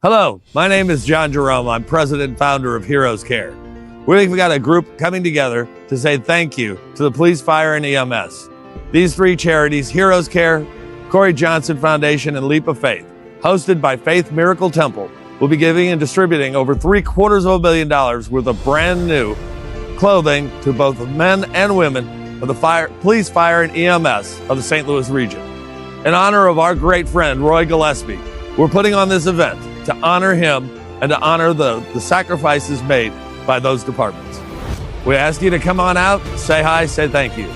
Hello, my name is John Jerome. I'm president and founder of Heroes Care. We've got a group coming together to say thank you to the police, fire, and EMS. These three charities, Heroes Care, Korey Johnson Foundation, and Leap of Faith, hosted by Faith Miracle Temple, will be giving and distributing over $750 million worth of brand new clothing to both men and women of the police, fire, and EMS of the St. Louis region. In honor of our great friend, Roy Gillespie, we're putting on this event to honor him and to honor the sacrifices made by those departments. We ask you to come on out, say hi, say thank you.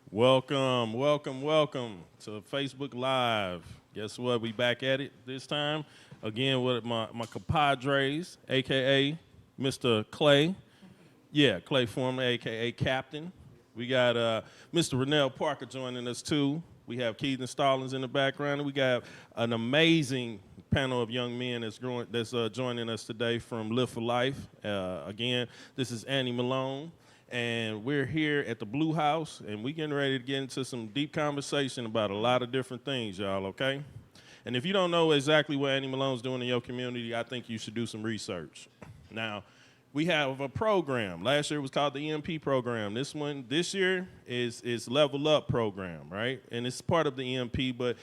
Welcome to Facebook Live. Guess what? We back at it this time. Again with my compadres, a.k.a. Mr. Clay. Yeah, Clay Foreman, a.k.a. Captain. We got Mr. Rennell Parker joining us, too. We have Keith Stallings in the background. And we got an amazing panel of young men that's joining us today from Live for Life. Again, this is Annie Malone. And we're here at the Blue House, and we're getting ready to get into some deep conversation about a lot of different things, y'all, okay? And if you don't know exactly what Annie Malone's doing in your community, I think you should do some research. Now, we have a program. Last year it was called the EMP program. This year is Level Up program, right? And it's part of the EMP, but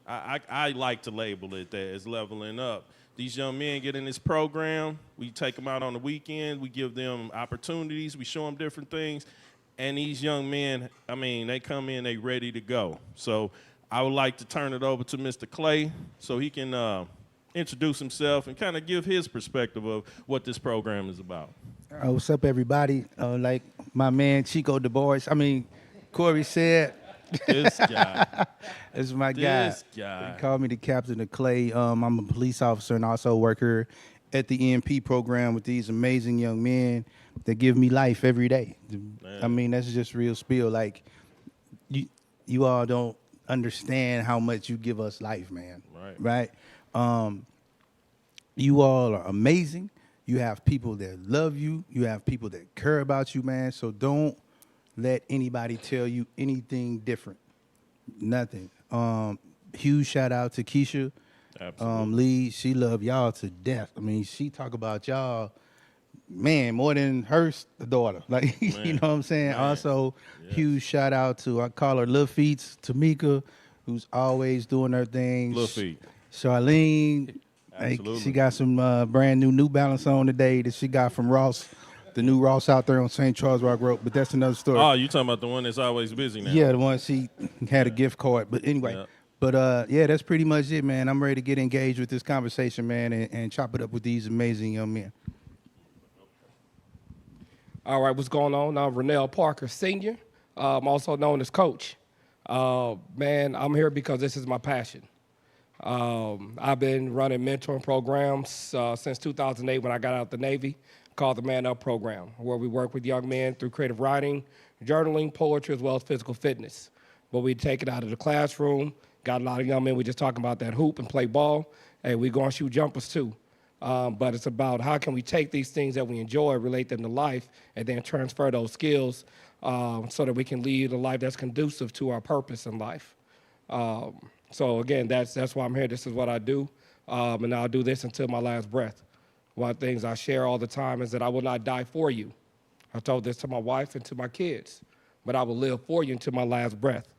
I like to label it that as leveling up. These young men get in this program. We take them out on the weekend. We give them opportunities. We show them different things. And these young men, I mean, they come in, they ready to go. So I would like to turn it over to Mr. Clay so he can introduce himself and kind of give his perspective of what this program is about. What's up, everybody? Like my man Chico Korey said, this guy. This is my guy. This guy. They call me the captain of Clay. I'm a police officer and also work here at the EMP program with these amazing young men that give me life every day. Man. I mean, that's just real spiel. Like, you all don't understand how much you give us life, man. Right? You all are amazing. You have people that love you. You have people that care about you, man. So don't let anybody tell you anything different. Nothing. Huge shout out to Keisha. Absolutely. Lee, she love y'all to death. I mean, she talk about y'all, man, more than her daughter. Like, you know what I'm saying? Man. Also, yes. Huge shout out to, I call her Lil Feets, Tamika, who's always doing her thing. Lil Feet. Charlene, like, she got some brand New Balance on today that she got from Ross. The new Ross out there on St. Charles Rock Road, but that's another story. Oh, you talking about the one that's always busy now? Yeah, the one she had a gift card. But anyway, yep. But yeah, that's pretty much it, man. I'm ready to get engaged with this conversation, man, and chop it up with these amazing young men. All right, what's going on? I'm Rennell Parker, Sr., I'm also known as Coach. Man, I'm here because this is my passion. I've been running mentoring programs since 2008 when I got out of the Navy, called the Man Up program, where we work with young men through creative writing, journaling, poetry, as well as physical fitness. But we take it out of the classroom, got a lot of young men, we just talking about that hoop and play ball, and we go and shoot jumpers too. But it's about how can we take these things that we enjoy, relate them to life, and then transfer those skills so that we can lead a life that's conducive to our purpose in life. So again, that's why I'm here. This is what I do, and I'll do this until my last breath. One of the things I share all the time is that I will not die for you. I told this to my wife and to my kids, but I will live for you until my last breath,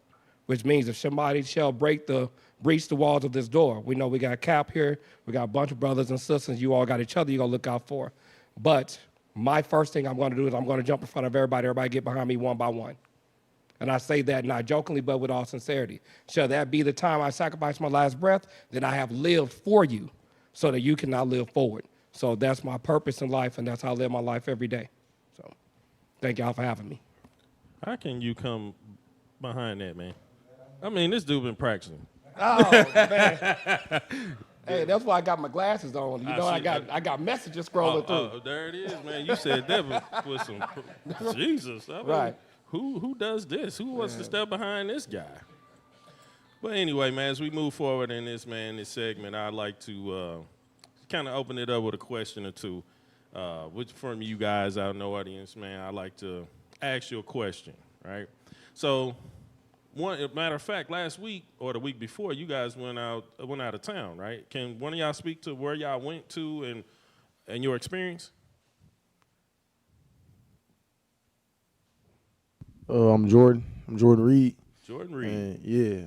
which means if somebody shall breach the walls of this door, we know we got Cap here, we got a bunch of brothers and sisters, you all got each other you're going to look out for. But my first thing I'm going to do is I'm going to jump in front of everybody get behind me one by one. And I say that not jokingly, but with all sincerity. Shall that be the time I sacrifice my last breath, then I have lived for you so that you can now live forward. So that's my purpose in life, and that's how I live my life every day. So thank y'all for having me. How can you come behind that, man? I mean, this dude been practicing. Oh, man. Hey, that's why I got my glasses on. You know, I got messages scrolling through. Oh, there it is, man. You said that with some Jesus. I mean, right. Who does this? Who wants to step behind this guy? But anyway, man, as we move forward in this segment, I'd like to kind of open it up with a question or two, which from you guys out in the audience, man, I'd like to ask you a question, right? So, matter of fact, last week or the week before, you guys went out of town, right? Can one of y'all speak to where y'all went to and your experience? I'm Jordan. I'm Jordan Reed. Jordan Reed. And yeah,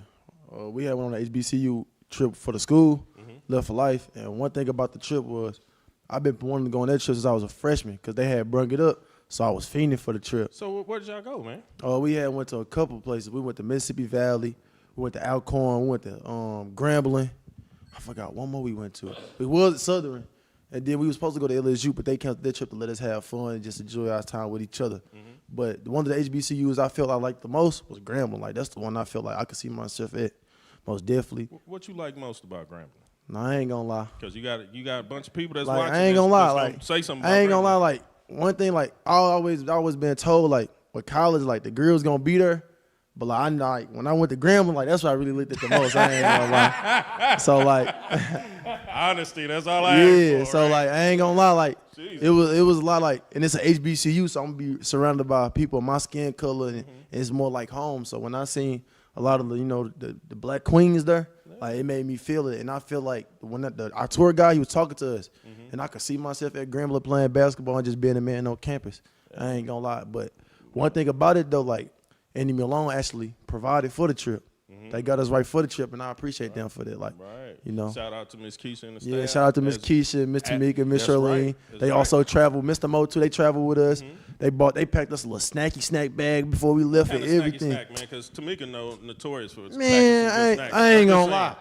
we had one on the HBCU trip for the school, Left for Life. And one thing about the trip was I've been wanting to go on that trip since I was a freshman because they had brung it up. So I was fiending for the trip. So where did y'all go, man? We went to a couple places. We went to Mississippi Valley. We went to Alcorn. We went to Grambling. I forgot one more we went to. We was at Southern. And then we were supposed to go to LSU, but they canceled their trip to let us have fun and just enjoy our time with each other. But one of the HBCUs I felt I liked the most was Grambling. Like, that's the one I felt like I could see myself at, most definitely. What you like most about Grambling? No, I ain't gonna lie. Because you got a bunch of people that's Like, watching. I ain't gonna lie. Gonna Like, say something. I ain't gonna lie. Like, one thing, like, I always been told, like, with college, like, the girls gonna be there. But like, when I went to Grambling, like, that's what I really looked at the most. I ain't gonna lie. So like, honesty, that's all I ask for. So right? like, I ain't gonna lie. Like, Jesus. it was a lot like, and it's an HBCU, so I'm gonna be surrounded by people of my skin color, and it's more like home. So when I seen a lot of the black queens there, like, it made me feel it, and I feel like when our tour guy, he was talking to us, and I could see myself at Grambling playing basketball and just being a man on campus. I ain't gonna lie, but one thing about it though, like, Andy Malone actually provided for the trip. They got us right for the trip, and I appreciate them for that. Like, Shout out to Miss Keisha and the staff. Yeah, shout out to Miss Keisha, Miss Tamika, Miss Charlene. Right. They also traveled. Mr. Mo too. They traveled with us. They packed us a little snack bag before we left and everything. Snack, man, because Tamika notorious for its man, I ain't gonna lie.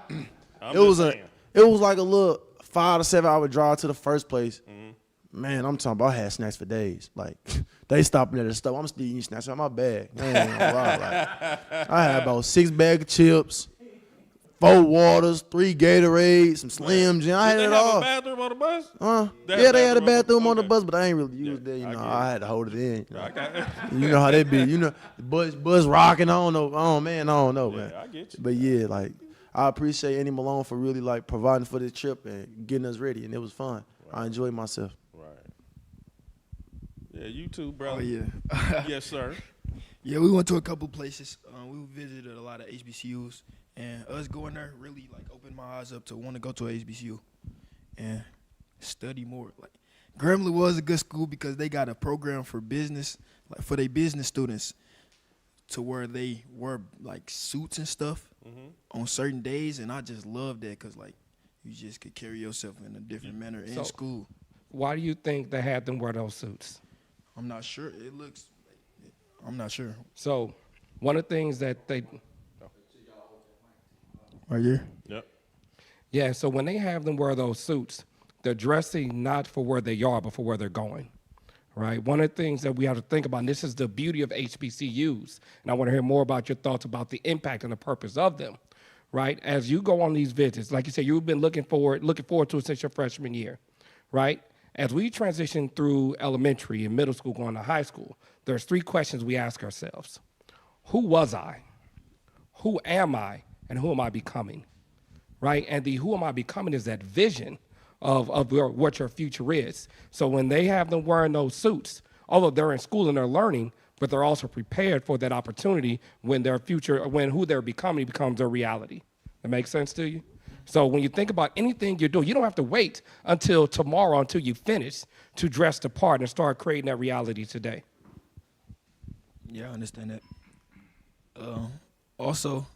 It was like a little 5 to 7 hour drive to the first place. Man, I'm talking about I had snacks for days. Like, they stopping at the store. I'm still eating snacks out my bag. I ain't gonna lie. Like, I had about 6 bags of chips, 4 waters, 3 Gatorades, some Slims. I had it all. Did they have a bathroom on the bus? Yeah, they had a bathroom on the bus, but I ain't really used it. I had to hold it in. You know how they be. You know, the bus rocking. I don't know. Oh man, I don't know, man. I get you. But yeah, like, I appreciate Andy Malone for really like providing for this trip and getting us ready, and it was fun. I enjoyed myself. Yeah, you too, brother. Oh, yeah. Yes, sir. Yeah, we went to a couple places. We visited a lot of HBCUs, and us going there really like opened my eyes up to want to go to a HBCU and study more. Like, Grambling was a good school because they got a program for business, like for their business students, to where they wear like suits and stuff on certain days, and I just loved that because like you just could carry yourself in a different manner in school. Why do you think they had them wear those suits? I'm not sure. I'm not sure. So, one of the things that they... Right here? Yep. Yeah, so when they have them wear those suits, they're dressing not for where they are, but for where they're going, right? One of the things that we have to think about, and this is the beauty of HBCUs, and I want to hear more about your thoughts about the impact and the purpose of them, right? As you go on these visits, like you said, you've been looking forward to it since your freshman year, right? As we transition through elementary and middle school, going to high school, there's 3 questions we ask ourselves. Who was I? Who am I? And who am I becoming? Right? And the who am I becoming is that vision of what your future is. So when they have them wearing those suits, although they're in school and they're learning, but they're also prepared for that opportunity when their future, when who they're becoming becomes their reality. That makes sense to you? So when you think about anything you're doing, you don't have to wait until tomorrow, until you finish, to dress the part and start creating that reality today. Yeah, I understand that. Also,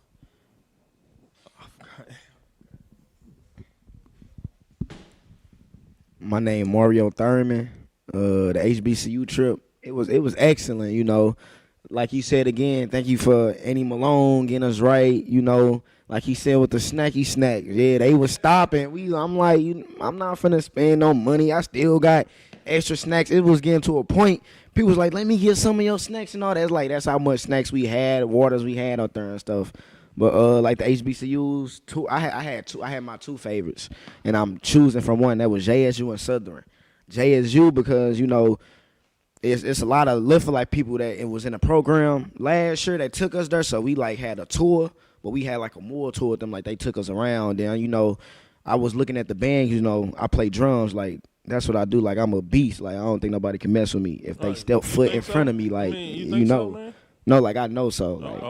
my name Mario Thurman. The HBCU trip, it was excellent. You know, like you said again, thank you for Andy Malone getting us right. You know, like he said with the snacky snacks, yeah, they was stopping. I'm like, I'm not finna spend no money. I still got extra snacks. It was getting to a point. People was like, let me get some of your snacks and all that. Like, that's how much snacks we had, waters we had out there and stuff. But like the HBCUs, I had my 2 favorites, and I'm choosing from one. That was JSU and Southern. JSU because, you know, it's a lot of lift for like people that it was in a program last year that took us there. So we like had a tour, but we had like a more tour with them. Like they took us around. Then, you know, I was looking at the band. You know, I play drums. Like that's what I do. Like, I'm a beast. Like, I don't think nobody can mess with me if they step foot in front of me. Like, you know. So, no, like, I know so. Like,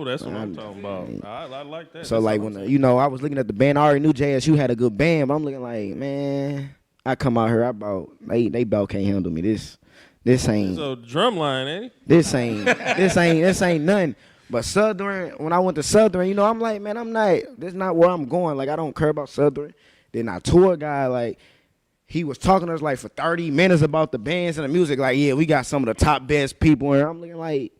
that's what I'm talking about. I like that. So, that's like, when, I was looking at the band, I already knew JSU had a good band, but I'm looking like, man, I come out here, they about can't handle me. This ain't. So drum line, ain't it? This ain't nothing. But Southern, when I went to Southern, I'm like, man, this not where I'm going. Like, I don't care about Southern. Then our tour guy, like, he was talking to us like for 30 minutes about the bands and the music. Like, yeah, we got some of the top best people. And I'm looking like,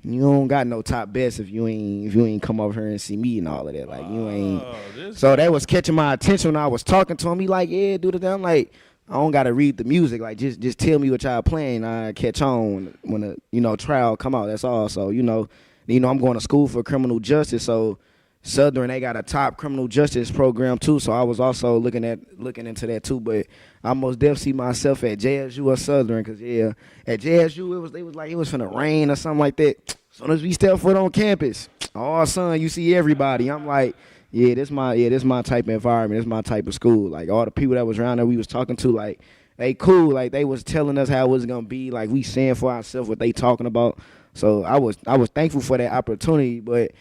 you don't got no top best if you ain't come over here and see me and all of that. Like, you ain't. So that was catching my attention when I was talking to him. He like, yeah, do the I'm like, I don't gotta read the music. Like, just tell me what y'all playing. I catch on when the trial come out. That's all. So I'm going to school for criminal justice. So Southern, they got a top criminal justice program too. So I was also looking into that too. But I most definitely see myself at JSU or Southern, cause at JSU it was like it was finna rain or something like that. As soon as we step foot on campus, oh son, you see everybody. I'm like, yeah, this my type of environment. This my type of school. Like, all the people that was around there we was talking to, like, they cool. Like, they was telling us how it was gonna be. Like, we saying for ourselves what they talking about. So I was thankful for that opportunity, but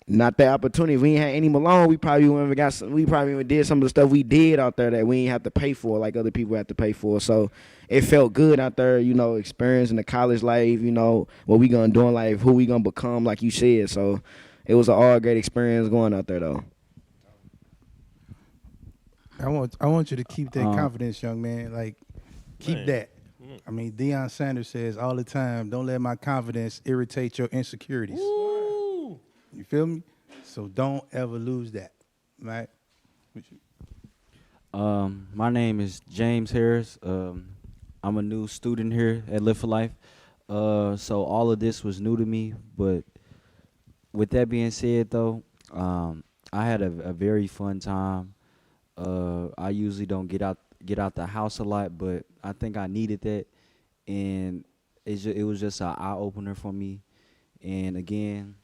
not that opportunity. If we ain't had any Malone, we probably even did some of the stuff we did out there that we ain't have to pay for, like other people have to pay for. So it felt good out there, experiencing the college life, what we gonna do in life, who we gonna become, like you said. So it was an all great experience going out there, though. I want you to keep that confidence, young man. Like, keep that. I mean, Deion Sanders says all the time, don't let my confidence irritate your insecurities. Woo. You feel me? So don't ever lose that, right? My name is James Harris. I'm a new student here at Live for Life. So all of this was new to me, but with that being said, though, I had a very fun time. I usually don't get out the house a lot, but I think I needed that, and it was just an eye opener for me. And again,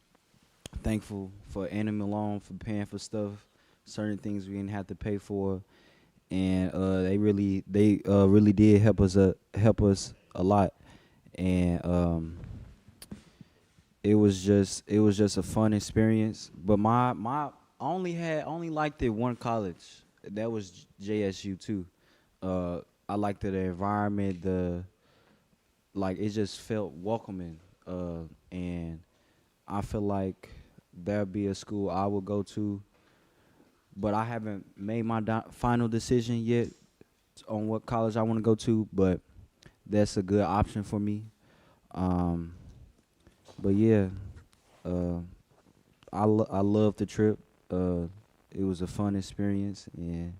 thankful for Anna Malone for paying for stuff, certain things we didn't have to pay for, and they really did help us a lot, and it was just a fun experience. But I only liked it one college. That was JSU too. I liked the environment, it just felt welcoming, and I feel like there'd be a school I would go to, but I haven't made my final decision yet on what college I want to go to, but that's a good option for me. But yeah, I loved the trip. It was a fun experience, and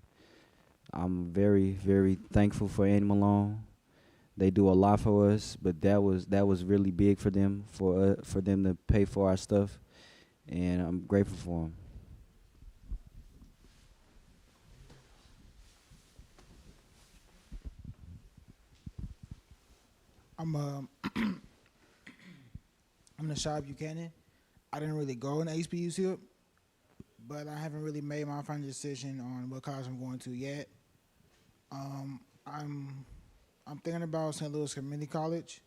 I'm very, very thankful for Annie Malone. They do a lot for us, but that was really big for them, for them to pay for our stuff, and I'm grateful for them. I'm Nashab Buchanan. I didn't really go in HBCU, but I haven't really made my final decision on what college I'm going to yet. I'm thinking about St. Louis Community College,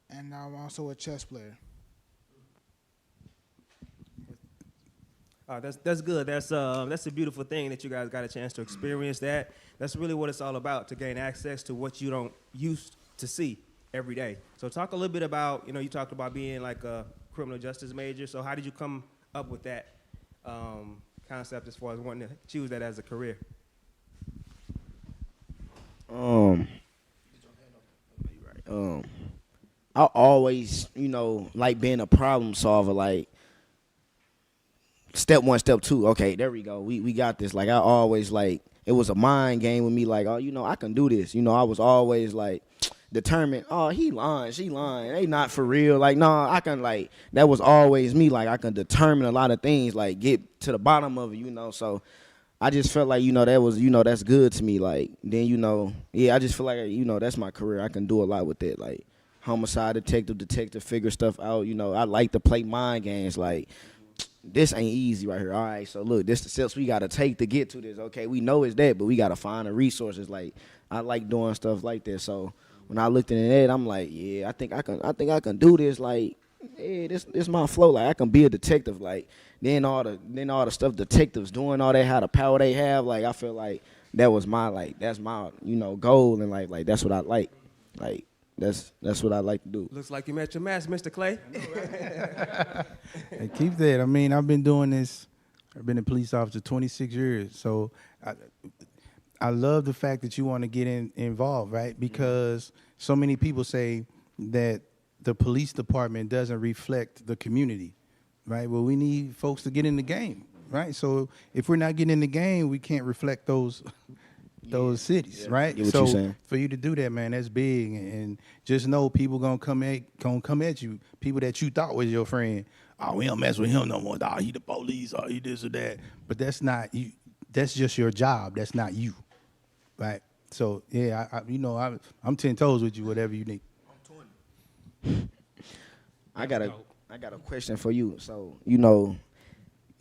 and I'm also a chess player. That's good. That's a beautiful thing that you guys got a chance to experience that. That's really what it's all about, to gain access to what you don't used to see every day. So talk a little bit about, you talked about being like a criminal justice major. So how did you come up with that concept as far as wanting to choose that as a career? I always, like being a problem solver, like step one, step two, okay, there we go. We got this. Like, I always, like, it was a mind game with me, like, oh, I can do this. I was always like determined, oh, he lying, she lying, they not for real. Like, no, I can, like, that was always me. Like, I can determine a lot of things, like get to the bottom of it, so I just felt like, that was, that's good to me. Like, then, I just feel like, that's my career. I can do a lot with it. Like, homicide detective, figure stuff out. I like to play mind games. Like, this ain't easy right here. All right, so look, this the steps we gotta take to get to this. Okay, we know it's that, but we gotta find the resources. Like I like doing stuff like this. So when I looked into that, I'm like, yeah, I think I can do this. Like, yeah, this my flow. Like I can be a detective. Like then all the stuff detectives doing, all that, how the power they have. Like I feel like that's my goal, and like that's what I like. Like that's what I like to do. Looks like you met your match, Mr. Clay. Hey, keep that. I mean, I've been doing this. I've been a police officer 26 years. So I love the fact that you want to get involved, right? Because so many people say that the police department doesn't reflect the community, right? Well, we need folks to get in the game, right? So if we're not getting in the game, we can't reflect those cities, right? Get what So you're saying. for you to do that, man, that's big. And just know people gonna come at you. People that you thought was your friend. Oh, we don't mess with him no more. Oh, he the police. Oh, he this or that. But that's not you. That's just your job. That's not you, right? So yeah, I'm 10 toes with you. Whatever you need. I got a question for you. So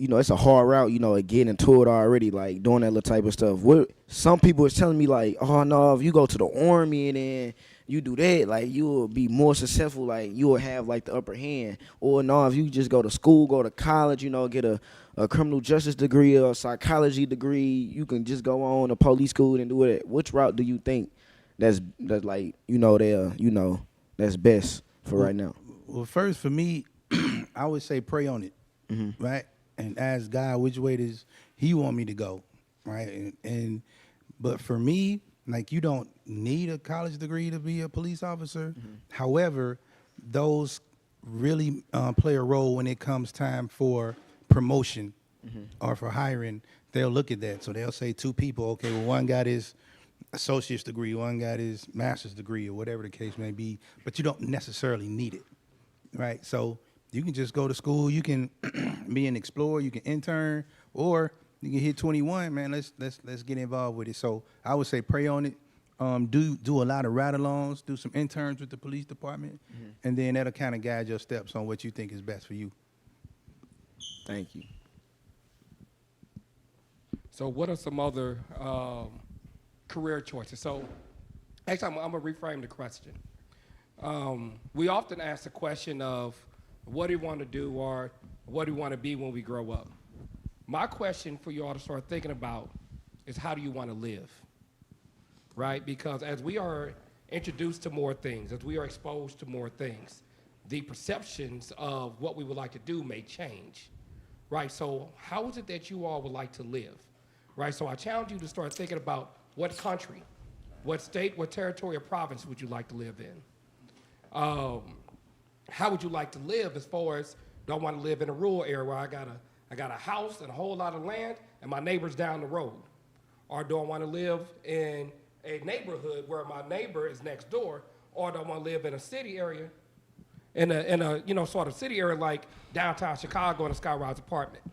it's a hard route, getting into it already, like doing that little type of stuff. What some people is telling me, like, oh no, if you go to the army and then you do that, like you will be more successful, like you will have like the upper hand. Or no, if you just go to school, go to college, get a criminal justice degree or a psychology degree, you can just go on to police school and do it. Which route do you think that's like that's best for right now? Well, first for me, I would say pray on it, right? And ask God which way does He want me to go, right? But for me, like you don't need a college degree to be a police officer. However, those really play a role when it comes time for promotion or for hiring. They'll look at that. So they'll say two people, okay, well, one got his associate's degree, one got his master's degree, or whatever the case may be, but you don't necessarily need it, right? So you can just go to school, you can be an explorer, you can intern, or you can hit 21, man. Let's get involved with it. So I would say pray on it. Do a lot of ride-alongs, do some interns with the police department, and then that'll kind of guide your steps on what you think is best for you. Thank you. So what are some other career choices? So actually, I'm going to reframe the question. We often ask the question of, what do you want to do or what do you want to be when we grow up? My question for you all to start thinking about is, how do you want to live, right? Because as we are introduced to more things, as we are exposed to more things, the perceptions of what we would like to do may change, right? So how is it that you all would like to live, right? So I challenge you to start thinking about what country, what state, what territory or province would you like to live in? How would you like to live as far as, do I want to live in a rural area where I got a house and a whole lot of land and my neighbor's down the road? Or do I want to live in a neighborhood where my neighbor is next door? Or do I want to live in a city area, in a sort of city area like downtown Chicago in a skyrise apartment,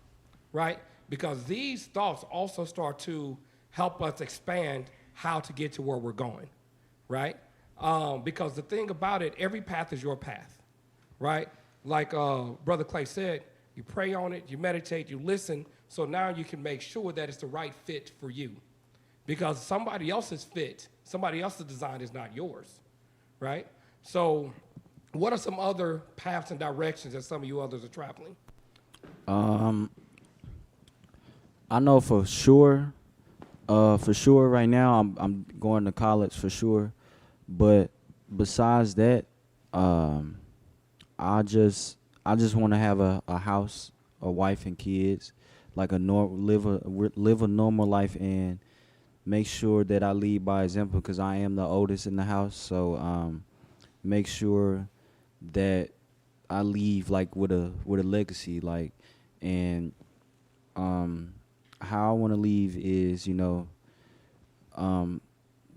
right? Because these thoughts also start to help us expand how to get to where we're going, right? Because the thing about it, every path is your path. Right? Like Brother Clay said, you pray on it, you meditate, you listen, so now you can make sure that it's the right fit for you. Because somebody else's fit, somebody else's design is not yours, right? So what are some other paths and directions that some of you others are traveling? I know for sure right now I'm going to college for sure, but besides that, I just want to have a house, a wife, and kids, like live a normal life, and make sure that I lead by example, because I am the oldest in the house. So make sure that I leave like with a legacy, like, and how I want to leave is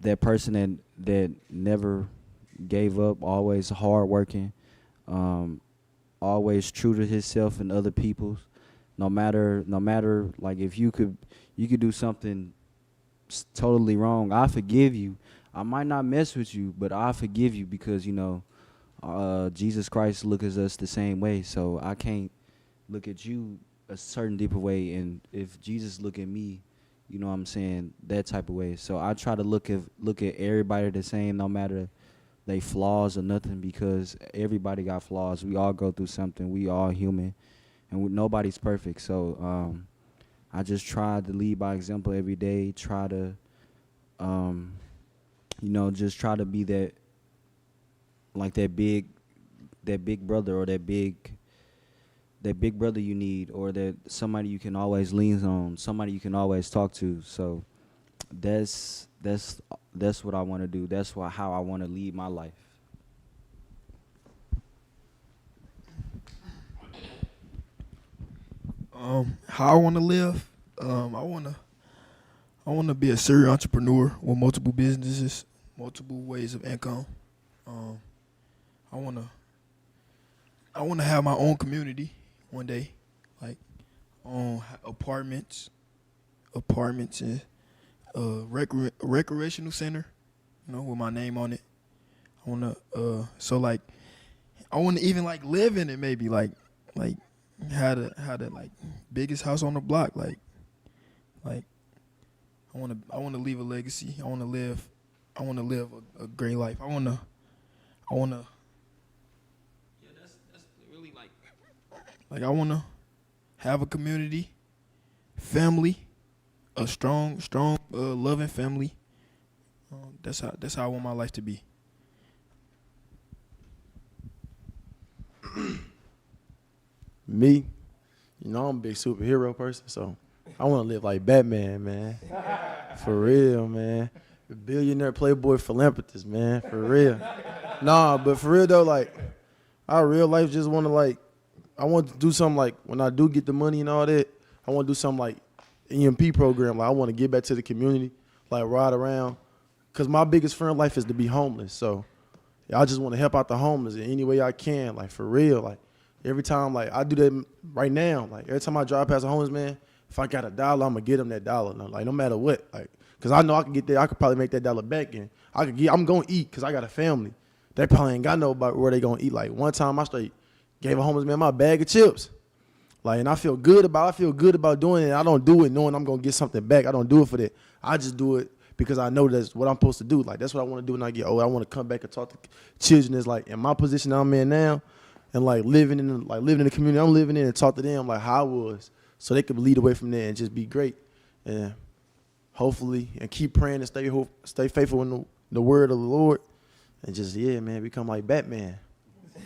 that person that never gave up, always hardworking. Always true to himself and other people's. No matter like if you could do something totally wrong, I forgive you. I might not mess with you, but I forgive you because Jesus Christ looks at us the same way. So I can't look at you a certain deeper way, and if Jesus look at me, you know what I'm saying, that type of way. So I try to look at everybody the same, no matter they flaws or nothing, because everybody got flaws. We all go through something. We all human, and nobody's perfect. So I just try to lead by example every day. Try to, just try to be that, like that big brother, or that big brother you need, or that somebody you can always lean on, somebody you can always talk to. So that's what I want to do. That's how I want to lead my life. How I want to live, I want to be a serial entrepreneur with multiple businesses, multiple ways of income. I want to have my own community one day, like own apartments and recreational center, with my name on it. I want to I want to even like live in it, maybe like had a like biggest house on the block, like I want to leave a legacy. I want to live a great life. I want to yeah, that's really like I want to have a community, family, a strong loving family. That's how I want my life to be. Me, I'm a big superhero person, so I want to live like Batman, man. For real, man. A billionaire, playboy, philanthropist, man. For real. Nah, but for real though, like, I real life just want to I want to do something like when I do get the money and all that. I want to do something like EMP program. Like I want to get back to the community, like ride around, cause my biggest fear in life is to be homeless. So I just want to help out the homeless in any way I can, like for real, like. Every time, like, I do that right now. Like, every time I drive past a homeless man, if I got $1, I'm going to get him that dollar. Like, no matter what. Like, because I know I can get there. I could probably make that dollar back. And I'm going to eat because I got a family. They probably ain't got no about where they going to eat. Like, one time I straight gave a homeless man my bag of chips. Like, and I feel good about doing it. I don't do it knowing I'm going to get something back. I don't do it for that. I just do it because I know that's what I'm supposed to do. Like, that's what I want to do when I get old. I want to come back and talk to children that's, like, in my position I'm in now. And like living in the community I'm living in, and talk to them like how I was, so they could lead away from there and just be great, and hopefully and keep praying and stay faithful in the word of the Lord, and just become like Batman,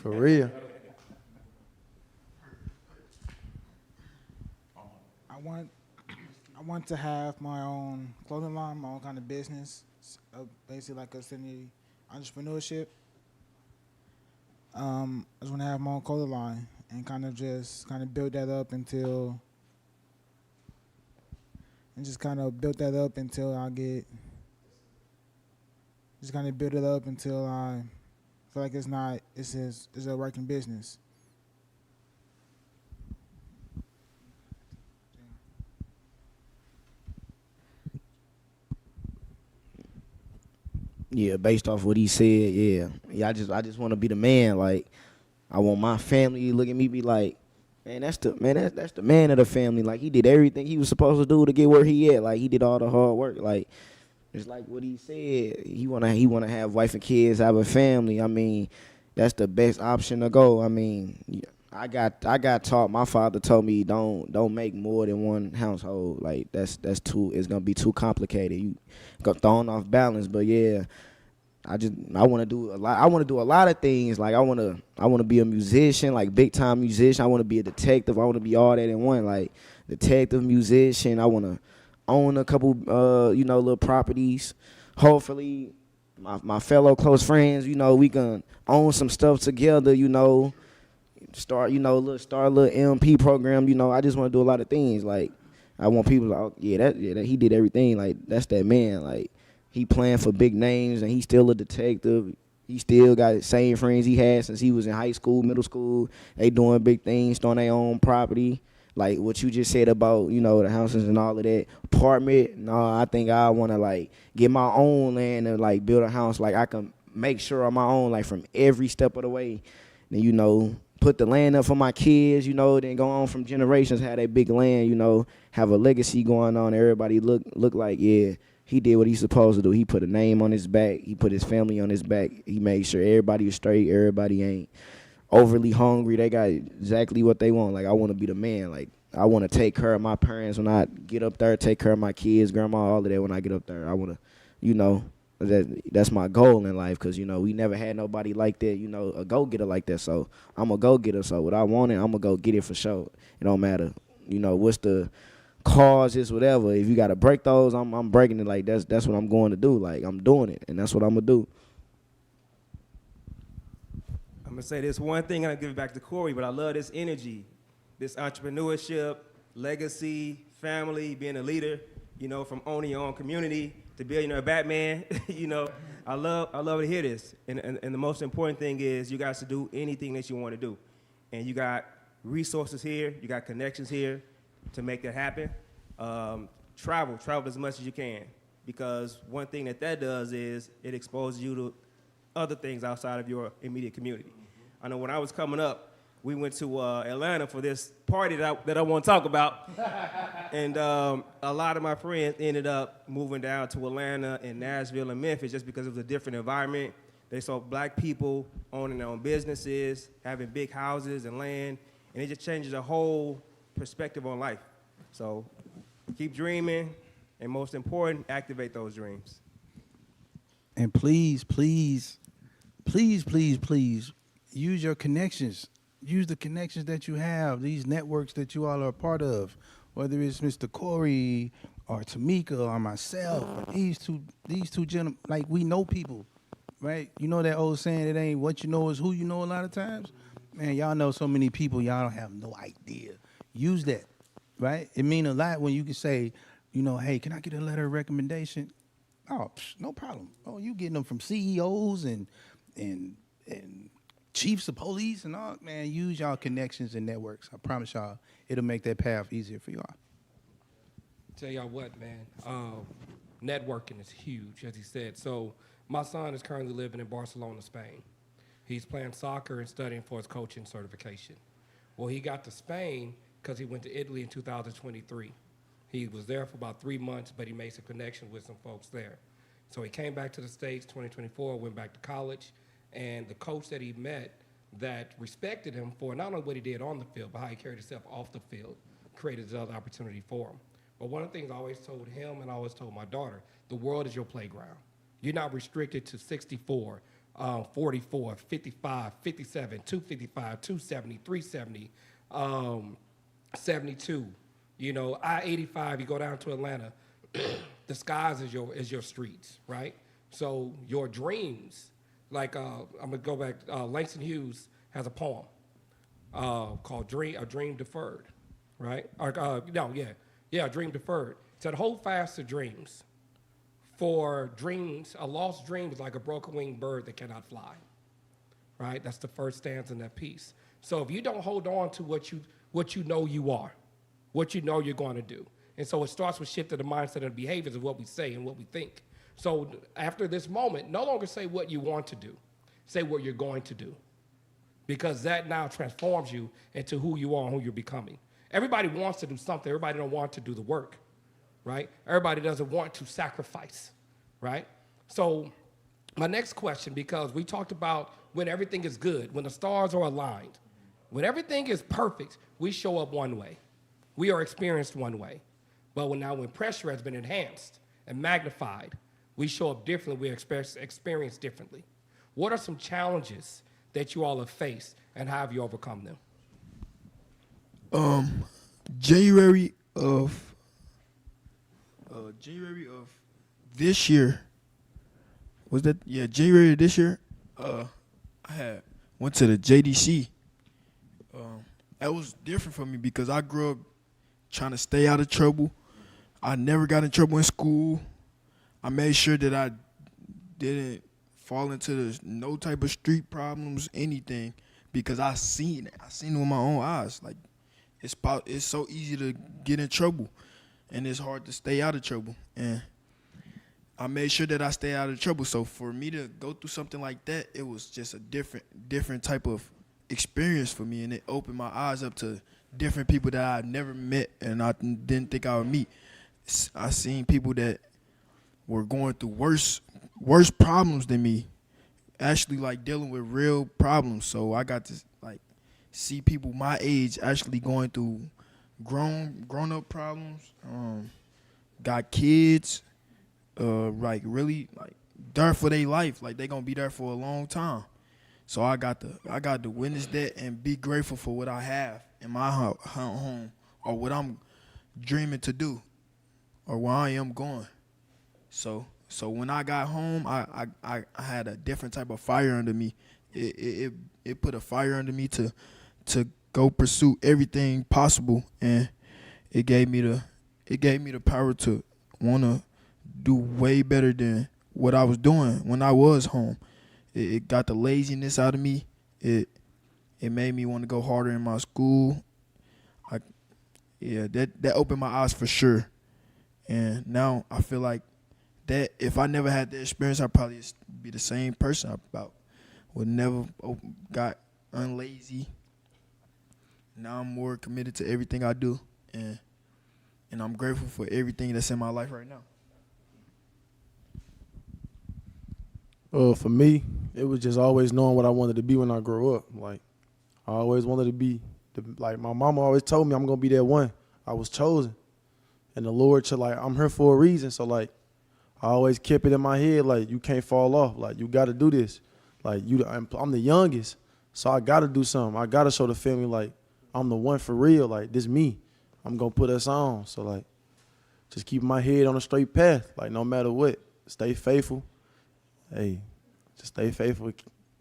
for real. I want to have my own clothing line, my own kind of business, basically like a semi entrepreneurship. I just want to have my own clothing line and kind of build that up until I feel like it's a working business. Yeah, based off what he said, yeah. I just want to be the man. Like, I want my family to look at me, be like, man, that's the man of the family. Like, he did everything he was supposed to do to get where he at. Like, he did all the hard work. Like, it's like what he said. He wanna have wife and kids, have a family. I mean, that's the best option to go. I mean, I got taught. My father told me don't make more than one household. Like, it's gonna be too complicated. You got thrown off balance. But yeah, I want to do a lot. I want to do a lot of things. Like, I want to be a musician, like big time musician. I want to be a detective. I want to be all that in one, like detective, musician. I want to own a couple little properties. Hopefully, my fellow close friends, we can own some stuff together. Start a little MP program. I just want to do a lot of things. Like, I want people to, that he did everything. Like, that's that man. Like, he playing for big names, and he's still a detective. He still got the same friends he had since he was in high school, middle school. They doing big things, starting their own property. Like what you just said about, the houses and all of that. Apartment, no, I think I want to, like, get my own land and, like, build a house. Like, I can make sure on my own, like, from every step of the way. And, put the land up for my kids, you know, then go on from generations, have that big land, you know, have a legacy going on. Everybody look like, yeah, he did what he's supposed to do. He put a name on his back. He put his family on his back. He made sure everybody was straight. Everybody ain't overly hungry. They got exactly what they want. Like, I want to be the man. Like, I want to take care of my parents when I get up there, take care of my kids, grandma, all of that when I get up there. I want to, you know, that's my goal in life because, you know, we never had nobody like that, you know, a go-getter like that. So I'm a go-getter. So what I want, I'm going to go get it for sure. It don't matter, you know, what's the causes, whatever. If you got to break those, I'm breaking it. Like, that's what I'm going to do. Like, I'm doing it, and that's what I'm going to do. I'm going to say this one thing, I'll give it back to Korey, but I love this energy, this entrepreneurship, legacy, family, being a leader, you know, from owning your own community to being a Batman, you know. I love to hear this. And the most important thing is you guys to do anything that you want to do. And you got resources here, you got connections here to make that happen. Travel as much as you can, because one thing that does is it exposes you to other things outside of your immediate community. I know when I was coming up, we went to Atlanta for this party that I want to talk about. And a lot of my friends ended up moving down to Atlanta and Nashville and Memphis just because it was a different environment. They saw black people owning their own businesses, having big houses and land, and it just changes the whole perspective on life. So keep dreaming, and most important, activate those dreams. And please, please, please, please, please, use your connections. Use the connections that you have, these networks that you all are a part of, whether it's Mr. Korey or Tamika or myself, or these two gentlemen. Like, we know people, right? You know that old saying, it ain't what you know, is who you know a lot of times? Man, y'all know so many people, y'all don't have no idea. Use that, right? It mean a lot when you can say, you know, hey, can I get a letter of recommendation? Oh, no problem. Oh, you getting them from CEOs and chiefs of police and all. Man, use y'all connections and networks. I promise y'all, it'll make that path easier for y'all. Tell y'all what, man, networking is huge, as he said. So my son is currently living in Barcelona, Spain. He's playing soccer and studying for his coaching certification. Well, he got to Spain because he went to Italy in 2023. He was there for about 3 months, but he made some connections with some folks there. So he came back to the States 2024, went back to college, and the coach that he met that respected him for not only what he did on the field, but how he carried himself off the field, created another opportunity for him. But one of the things I always told him and I always told my daughter, the world is your playground. You're not restricted to 64, 44, 55, 57, 255, 270, 370, 72. You know, I-85, you go down to Atlanta, the skies is your streets, right? So your dreams, like I'm gonna go back. Langston Hughes has a poem called "A Dream Deferred," right? A dream deferred. It said, "Hold fast to dreams, for dreams, a lost dream is like a broken-winged bird that cannot fly." Right? That's the first stanza in that piece. So if you don't hold on to what you know you are, what you know you're going to do, and so it starts with shifting the mindset and behaviors of what we say and what we think. So after this moment, no longer say what you want to do. Say what you're going to do. Because that now transforms you into who you are and who you're becoming. Everybody wants to do something. Everybody don't want to do the work, right? Everybody doesn't want to sacrifice, right? So my next question, because we talked about when everything is good, when the stars are aligned, when everything is perfect, we show up one way. We are experienced one way. But when pressure has been enhanced and magnified, we show up differently, we experience differently. What are some challenges that you all have faced, and how have you overcome them? January of this year. Was that? Yeah, January of this year. I went to the JDC. That was different for me because I grew up trying to stay out of trouble. I never got in trouble in school. I made sure that I didn't fall into no type of street problems, anything, because I seen it. I seen it with my own eyes. Like, it's so easy to get in trouble, and it's hard to stay out of trouble. And I made sure that I stay out of trouble. So for me to go through something like that, it was just a different type of experience for me, and it opened my eyes up to different people that I've never met and I didn't think I would meet. I seen people that were going through worse problems than me, actually like dealing with real problems. So I got to like see people my age actually going through grown up problems, got kids, like really like there for their life, like they gonna be there for a long time. So I got to witness that and be grateful for what I have in my home, or what I'm dreaming to do, or where I am going. So when I got home, I had a different type of fire under me. It put a fire under me to go pursue everything possible, and it gave me the power to want to do way better than what I was doing when I was home. It got the laziness out of me. It made me want to go harder in my school. That opened my eyes for sure. And now I feel like that if I never had the experience, I'd probably be the same person. Would never got unlazy. Now I'm more committed to everything I do, and I'm grateful for everything that's in my life right now. For me, it was just always knowing what I wanted to be when I grew up. Like, I always wanted to be, like my mama always told me I'm going to be that one. I was chosen. And the Lord, I'm here for a reason. So, like, I always kept it in my head, like, you can't fall off. Like, you got to do this. Like, I'm the youngest, so I got to do something. I got to show the family, like, I'm the one for real. Like, this me. I'm going to put us on. So, like, just keep my head on a straight path. Like, no matter what, stay faithful. Hey, just stay faithful.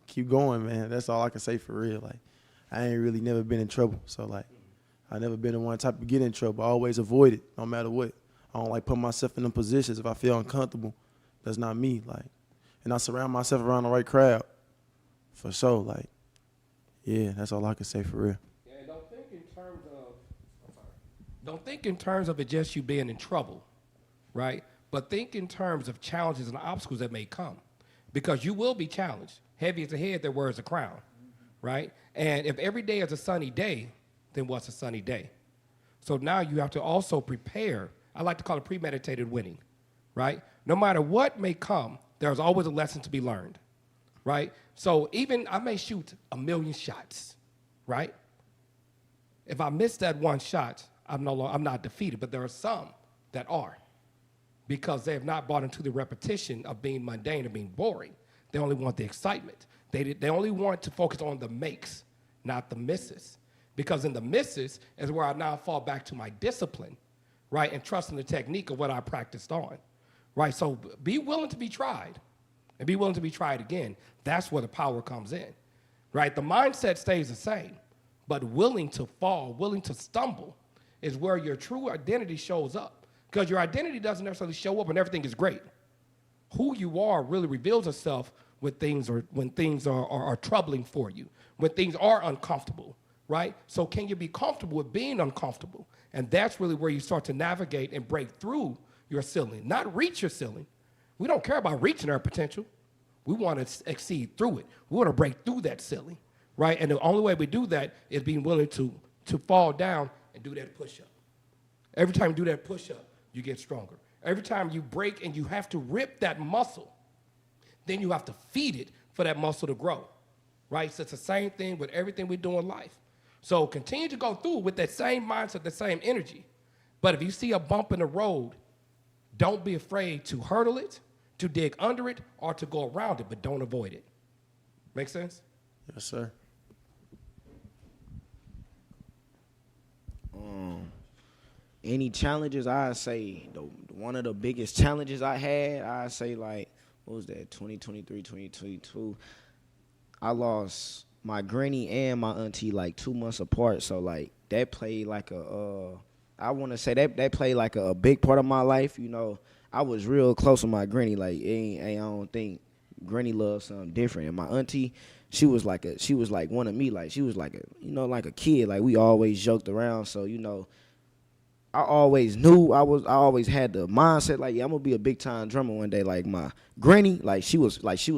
Keep going, man. That's all I can say for real. Like, I ain't really never been in trouble. So, like, I never been in one type of get in trouble. I always avoid it, no matter what. I don't like putting myself in them positions if I feel uncomfortable. That's not me. Like, and I surround myself around the right crowd. For sure. Like, yeah, that's all I can say for real. Yeah, don't think in terms of it just you being in trouble, right? But think in terms of challenges and obstacles that may come, because you will be challenged. Heavy is the head that wears a crown, right? And if every day is a sunny day, then what's a sunny day? So now you have to also prepare. I like to call it premeditated winning, right? No matter what may come, there's always a lesson to be learned, right? So even I may shoot 1,000,000 shots, right? If I miss that one shot, I'm not defeated, but there are some that are, because they have not bought into the repetition of being mundane and being boring. They only want the excitement. They only want to focus on the makes, not the misses. Because in the misses is where I now fall back to my discipline, right, and trust in the technique of what I practiced on, right? So be willing to be tried, and be willing to be tried again. That's where the power comes in, right? The mindset stays the same, but willing to fall, willing to stumble is where your true identity shows up. Because your identity doesn't necessarily show up when everything is great. Who you are really reveals itself when things are troubling for you, when things are uncomfortable, right? So can you be comfortable with being uncomfortable? And that's really where you start to navigate and break through your ceiling, not reach your ceiling. We don't care about reaching our potential. We want to exceed through it. We want to break through that ceiling, right? And the only way we do that is being willing to fall down and do that push-up. Every time you do that push-up, you get stronger. Every time you break and you have to rip that muscle, then you have to feed it for that muscle to grow, right? So it's the same thing with everything we do in life. So continue to go through with that same mindset, the same energy. But if you see a bump in the road, don't be afraid to hurdle it, to dig under it, or to go around it, but don't avoid it. Make sense? Yes, sir. Any challenges, I say one of the biggest challenges I had, I say, like, what was that, 2023, 2022, I lost my granny and my auntie like 2 months apart. So, like, that played like I want to say that played like a big part of my life. You know, I was real close with my granny. Like, I don't think granny loves something different. And my auntie, she was like one of me. Like, she was like like a kid. Like, we always joked around. So, you know, I always knew I always had the mindset, like, yeah, I'm gonna be a big time drummer one day. Like, my granny, like she was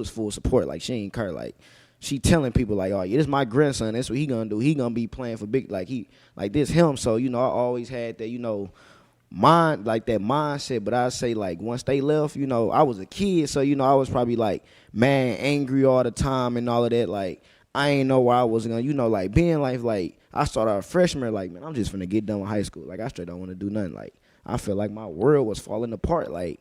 full support. Like, she ain't care. Like, she telling people like, oh yeah, this my grandson. That's what he gonna do. He gonna be playing for big this him. So I always had that mind like that mindset. But I say like once they left, I was a kid, so I was probably like mad, angry all the time and all of that. Like I ain't know where I was gonna, like being like I started out a freshman, like man, I'm just finna get done with high school. Like I straight don't want to do nothing. Like I feel like my world was falling apart. Like.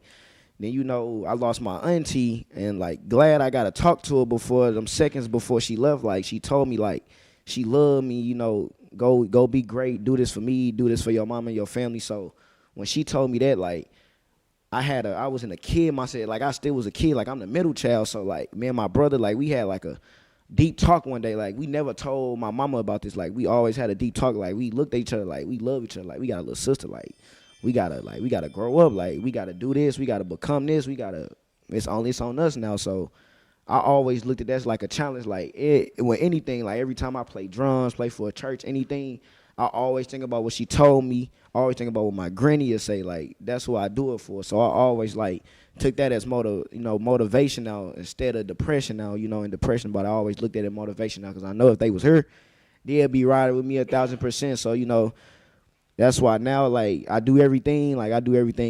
Then I lost my auntie, and like glad I got to talk to her before them seconds before she left. Like she told me like she loved me, go be great, do this for me, do this for your mama and your family. So when she told me that, like I was in a kid mindset, like I still was a kid, like I'm the middle child. So like me and my brother, like we had like a deep talk one day. Like we never told my mama about this. Like we always had a deep talk. Like we looked at each other, like we love each other. Like we got a little sister. Like we gotta grow up. Like we gotta do this. We gotta become this. It's on us now. So I always looked at that as like a challenge. Like when anything, like every time I play drums, play for a church, anything, I always think about what she told me. I always think about what my granny would say. Like that's what I do it for. So I always like took that as motivation now instead of depression now. And depression, but I always looked at it motivation now because I know if they was her, they'd be riding with me 1,000%. So that's why now, like, I do everything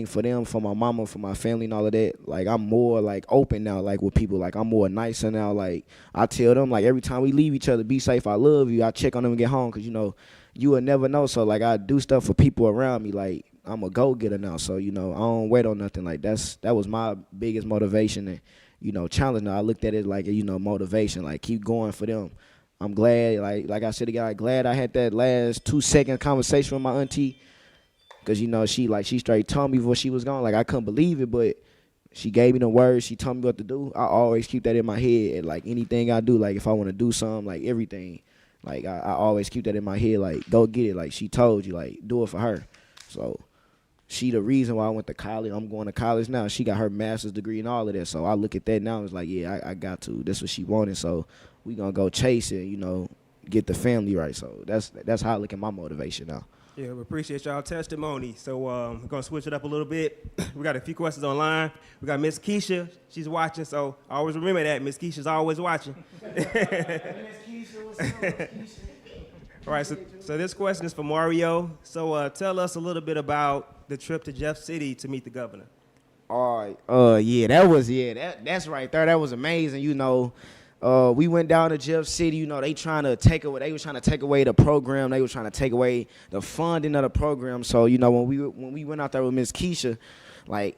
for them, for my mama, for my family and all of that. Like, I'm more, like, open now, like, with people. Like, I'm more nicer now. Like, I tell them, like, every time we leave each other, be safe, I love you. I check on them and get home because, you will never know. So, like, I do stuff for people around me. Like, I'm a go-getter now. So, I don't wait on nothing. Like, that was my biggest motivation and, challenge. Now, I looked at it like, motivation. Like, keep going for them. I'm glad, like I said again, I'm glad I had that last 2-second conversation with my auntie, cause she straight told me before she was gone. Like I couldn't believe it, but she gave me the words. She told me what to do. I always keep that in my head. And like anything I do, like if I want to do something, like everything, like I always keep that in my head. Like go get it. Like she told you, like do it for her. So she the reason why I went to college. I'm going to college now. She got her master's degree and all of that. So I look at that now. And it's like yeah, I got to. That's what she wanted. So. We gonna go chase it, get the family right. So that's how I look at my motivation now. Yeah, we appreciate y'all testimony. So we're gonna switch it up a little bit. We got a few questions online. We got Miss Keisha. She's watching, so always remember that Miss Keisha's always watching. Miss Keisha, what's up, Keisha? All right, so this question is for Mario. So tell us a little bit about the trip to Jeff City to meet the governor. All right, that's right there. That was amazing. We went down to Jeff City, they was trying to take away the program. They were trying to take away the funding of the program. So, when we went out there with Miss Keisha, like,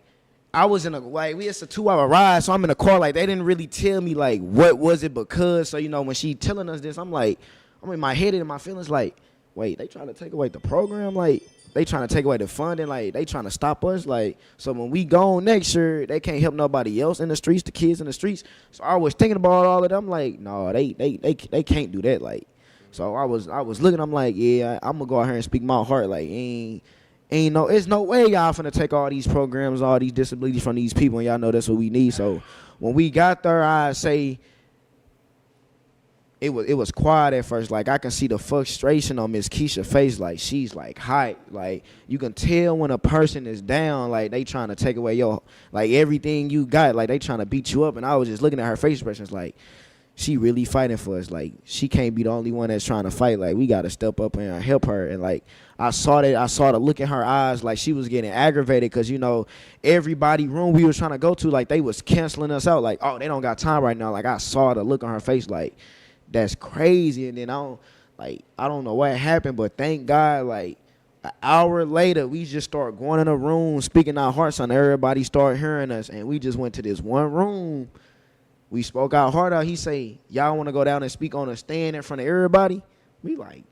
I was it's a 2-hour ride, so I'm in a car, like, they didn't really tell me, like, what was it because. So, when she telling us this, I'm in my head and in my feelings, like, wait, they trying to take away the program? Like, they trying to take away the funding, like they trying to stop us, like so when we go next year, they can't help nobody else in the streets, the kids in the streets. So I was thinking about all of them, like no, they can't do that, like. So I was looking, I'm like, yeah, I'm gonna go out here and speak my heart, like there's no way y'all finna take all these programs, all these disabilities from these people, and y'all know that's what we need. So when we got there, I say. It was quiet at first. Like I can see the frustration on Miss Keisha's face. Like she's like hype. Like you can tell when a person is down. Like they trying to take away everything you got. Like they trying to beat you up. And I was just looking at her face expressions. Like she really fighting for us. Like she can't be the only one that's trying to fight. Like we got to step up and help her. And like I saw the look in her eyes. Like she was getting aggravated because everybody room we was trying to go to, like they was canceling us out. Like oh they don't got time right now. Like I saw the look on her face. Like. That's crazy. And then I don't know what happened, but thank God, like an hour later, we just start going in a room, speaking our hearts on everybody start hearing us. And we just went to this one room. We spoke our heart out. He say, y'all want to go down and speak on a stand in front of everybody? We like,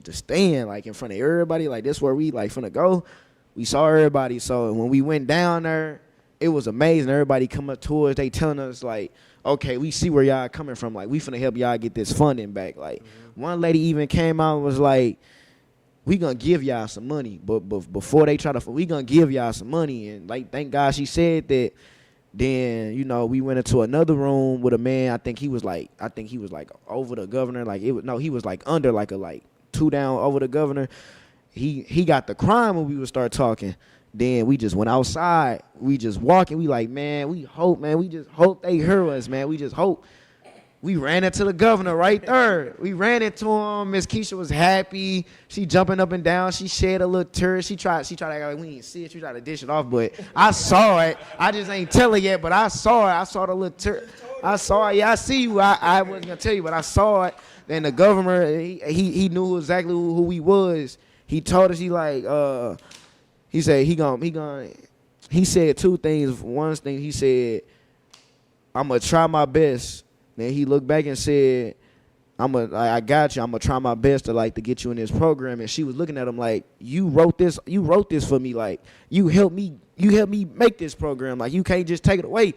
the stand, like in front of everybody. Like this where we like finna go. We saw everybody. So when we went down there, it was amazing. Everybody come up to us. They telling us like, okay, we see where y'all coming from. Like, we finna help y'all get this funding back. Like, one lady even came out and was like, we gonna give y'all some money. But before they we gonna give y'all some money. And, like, thank God she said that. Then, we went into another room with a man. I think he was like over the governor. Like, he was like under like a 2 down over the governor. He got the crime when we would start talking. Then we just went outside. We just walking. We like, man, we just hope they hear us, man. We just hope. We ran into the governor right there. We ran into him. Miss Keisha was happy. She jumping up and down. She shed a little tear. She tried to act like we didn't see it. She tried to dish it off, but I saw it. I just ain't tell her yet, but I saw it. I saw the little tear. I saw it. Yeah, I see you. I wasn't gonna tell you, but I saw it. Then the governor, he knew exactly who we was. He told us, he said he said two things. One thing he said, I'm gonna try my best. Then he looked back and said, I got you. I'm gonna try my best to get you in this program. And she was looking at him like, you wrote this for me. Like, you helped me make this program. Like, you can't just take it away.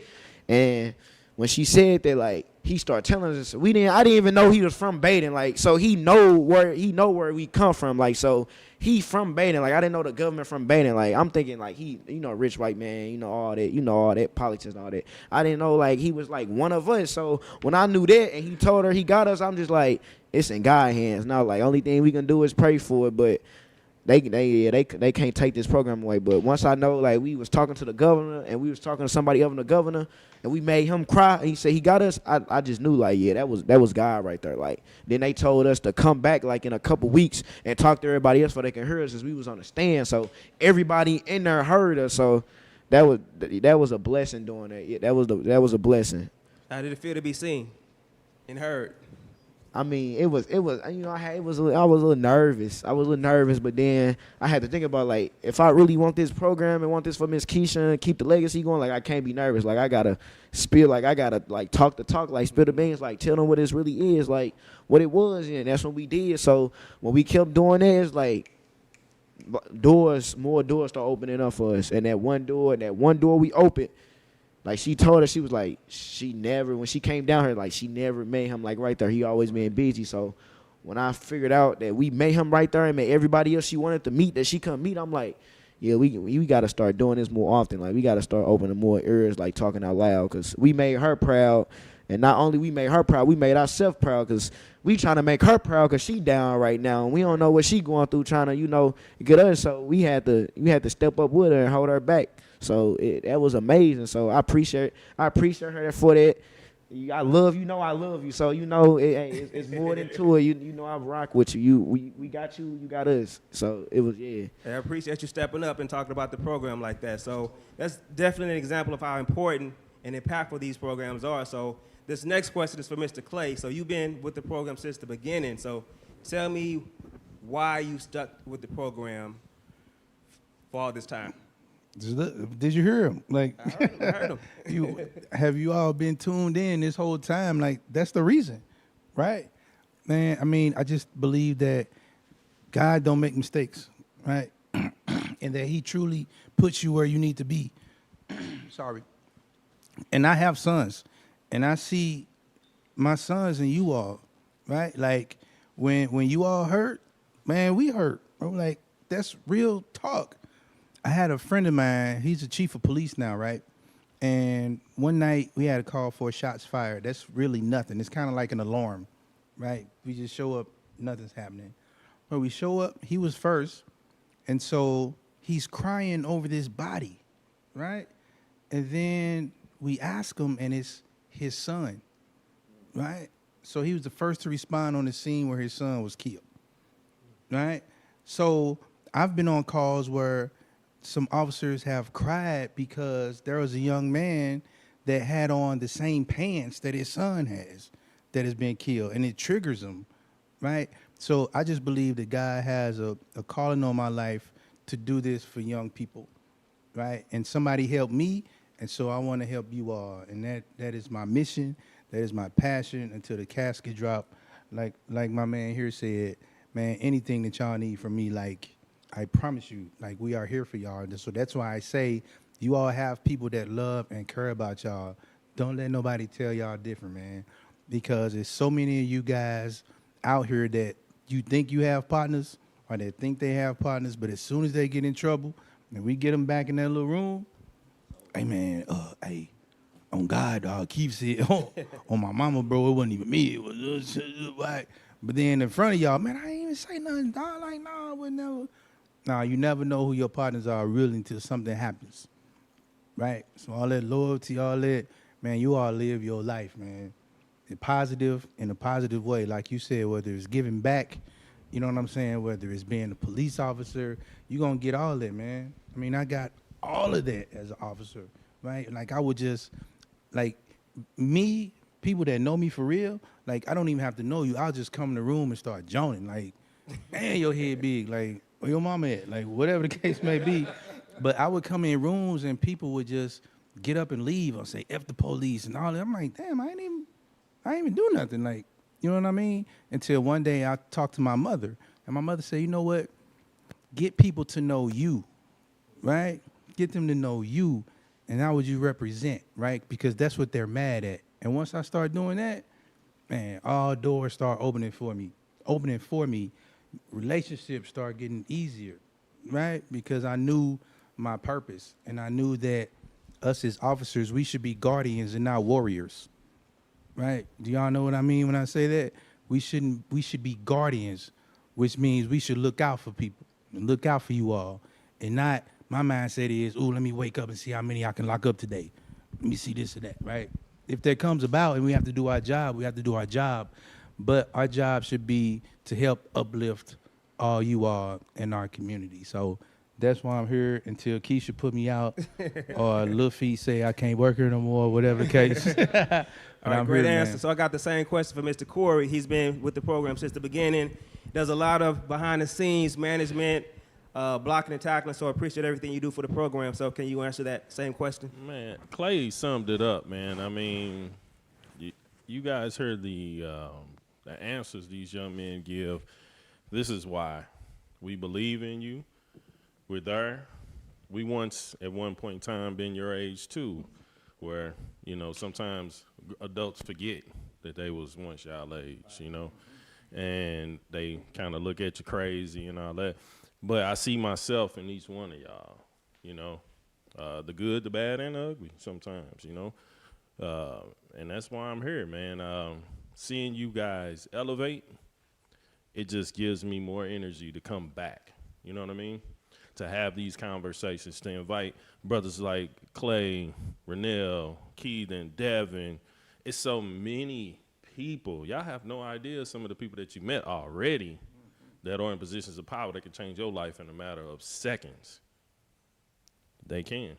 And when she said that, like, he started telling us, I didn't even know he was from Baden. Like, so he know where we come from. Like, so he from Baden. Like, I didn't know the government from Baden. Like, I'm thinking like he, rich white man, all that politics and all that. I didn't know like he was like one of us. So when I knew that and he told her he got us, I'm just like, it's in God's hands. Now, like, only thing we can do is pray for it. But they can't take this program away. But once I know, like, we was talking to the governor and we was talking to somebody other than the governor, and we made him cry, and he said he got us, I just knew, like, yeah, that was God right there. Like, then they told us to come back, like, in a couple weeks and talk to everybody else so they can hear us as we was on the stand. So everybody in there heard us. So that was a blessing doing that. Yeah, that was a blessing. How did it feel to be seen and heard? I mean, I was a little nervous. But then I had to think about, like, if I really want this program and want this for Miss Keisha and keep the legacy going, like, I can't be nervous. Like, I gotta talk the talk, like, spill the beans, like, tell them what this really is, like, what it was, and that's what we did. So when we kept doing that, it's like more doors start opening up for us. And that one door we opened, like, she told us, she was like, when she came down here, like, she never made him, like, right there. He always been busy. So when I figured out that we made him right there and made everybody else she wanted to meet that she couldn't meet, I'm like, yeah, we got to start doing this more often. Like, we got to start opening more ears, like, talking out loud, because we made her proud. And not only we made her proud, we made ourselves proud, because we trying to make her proud because she down right now. And we don't know what she going through trying to, get us. So we had to step up with her and hold her back. So that was amazing. So I appreciate her for that. I love you. So it's more than two. I rock with you. We got you. You got us. So it was, yeah. I appreciate you stepping up and talking about the program like that. So that's definitely an example of how important and impactful these programs are. So this next question is for Mr. Clay. So you've been with the program since the beginning. So tell me why you stuck with the program for all this time. Did you hear him? Like, I heard him. Have you all been tuned in this whole time? Like, that's the reason, right? Man, I mean, I just believe that God don't make mistakes, right? And that he truly puts you where you need to be. Sorry. And I have sons, and I see my sons and you all, right? Like, when you all hurt, man, we hurt. Bro. Like, that's real talk. I had a friend of mine, he's the chief of police now, right? And one night we had a call for shots fired. That's really nothing. It's kind of like an alarm, right? We just show up, nothing's happening. When we show up, he was first, and so he's crying over this body, right? And then we ask him, and it's his son, right? So he was the first to respond on the scene where his son was killed, right? So I've been on calls where some officers have cried because there was a young man that had on the same pants that his son has been killed, and it triggers him, right? So I just believe that God has a calling on my life to do this for young people, right? And somebody helped me, and so I want to help you all, and that is my mission, that is my passion until the casket drop. Like my man here said, man, anything that y'all need from me, like, I promise you, like, we are here for y'all. So that's why I say you all have people that love and care about y'all. Don't let nobody tell y'all different, man, because there's so many of you guys out here that you think you have partners or that think they have partners, but as soon as they get in trouble and we get them back in that little room, hey, man, hey, on God, dog, keep it on my mama, bro, it wasn't even me. It was like, but then in front of y'all, man, I ain't even say nothing, dog. Like, nah, I would never. Now, you never know who your partners are really until something happens, right? So all that loyalty, all that, man, you all live your life, man. positive in a positive way, like you said, whether it's giving back, you know what I'm saying, whether it's being a police officer, you're going to get all that, man. I mean, I got all of that as an officer, right? Like, I would just, like, me, people that know me for real, like, I don't even have to know you. I'll just come in the room and start joning, like, man, your head big, like, where your mama at? Like, whatever the case may be. But I would come in rooms and people would just get up and leave or say, F the police and all that. I'm like, damn, I ain't even do nothing. Like, you know what I mean? Until one day I talked to my mother, and my mother said, you know what? Get people to know you, right? Get them to know you and how would you represent, right? Because that's what they're mad at. And once I start doing that, man, all doors start opening for me. Relationships start getting easier, right? Because I knew my purpose, and I knew that us as officers, we should be guardians and not warriors, right? Do y'all know what I mean when I say that? We should be guardians, which means we should look out for people and look out for you all, and not, my mindset is, ooh, let me wake up and see how many I can lock up today. Let me see this or that, right? If that comes about and we have to do our job, we have to do our job. But our job should be to help uplift all you all in our community. So that's why I'm here until Keisha put me out or Lil Feet say I can't work here no more, whatever the case. All right, great answer. So I got the same question for Mr. Korey. He's been with the program since the beginning. Does a lot of behind-the-scenes management, blocking and tackling, so I appreciate everything you do for the program. So can you answer that same question? Man, Clay summed it up, man. I mean, you guys heard the answers these young men give. This is why we believe in you. We're there. We once, at one point in time, been your age too, where, you know, sometimes adults forget that they was once y'all age, you know, and they kind of look at you crazy and all that. But I see myself in each one of y'all, you know, the good, the bad, and the ugly sometimes, you know. And that's why I'm here, man. Seeing you guys elevate, it just gives me more energy to come back. You know what I mean? To have these conversations, to invite brothers like Clay, Rennell, Keithan, Devin. It's so many people. Y'all have no idea some of the people that you met already that are in positions of power that can change your life in a matter of seconds. They can.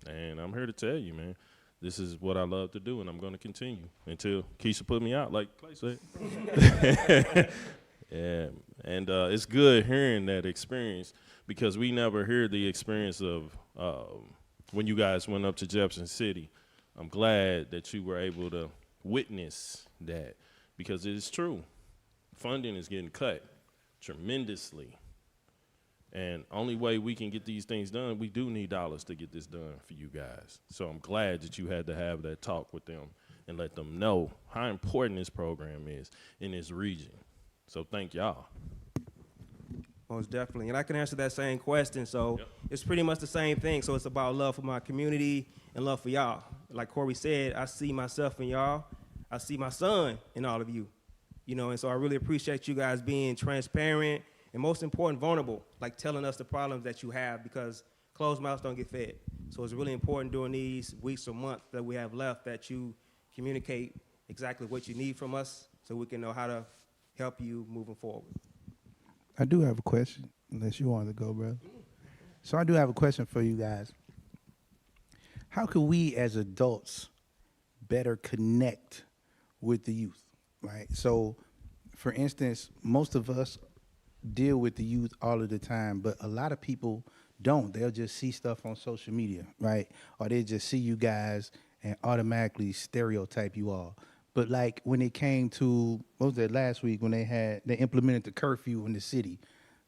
And I'm here to tell you, man, this is what I love to do, and I'm going to continue until Keisha put me out, like Clay said. Yeah, and it's good hearing that experience, because we never hear the experience of when you guys went up to Jefferson City. I'm glad that you were able to witness that, because it is true. Funding is getting cut tremendously. And only way we can get these things done, we do need dollars to get this done for you guys. So I'm glad that you had to have that talk with them and let them know how important this program is in this region. So thank y'all. Most definitely. And I can answer that same question. So It's pretty much the same thing. So it's about love for my community and love for y'all. Like Korey said, I see myself in y'all. I see my son in all of you. You know, and so I really appreciate you guys being transparent and, most important, vulnerable, like telling us the problems that you have, because closed mouths don't get fed. So it's really important during these weeks or months that we have left that you communicate exactly what you need from us so we can know how to help you moving forward. I do have a question, unless you wanted to go, bro. So I do have a question for you guys. How could we as adults better connect with the youth, right? So, for instance, most of us deal with the youth all of the time, but a lot of people don't. They'll just see stuff on social media, right? Or they just see you guys and automatically stereotype you all. But like when it came to, what was that, last week when they implemented the curfew in the city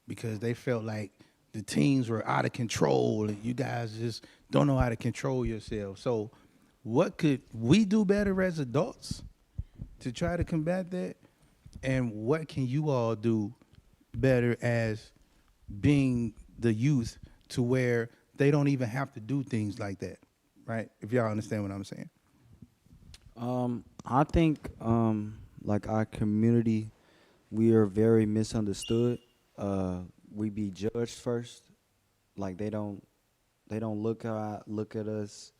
because they felt like the teens were out of control and you guys just don't know how to control yourselves. So what could we do better as adults to try to combat that? And what can you all do better as being the youth to where they don't even have to do things like that, right? If y'all understand what I'm saying. I think like our community, we are very misunderstood. We be judged first, like they don't look at us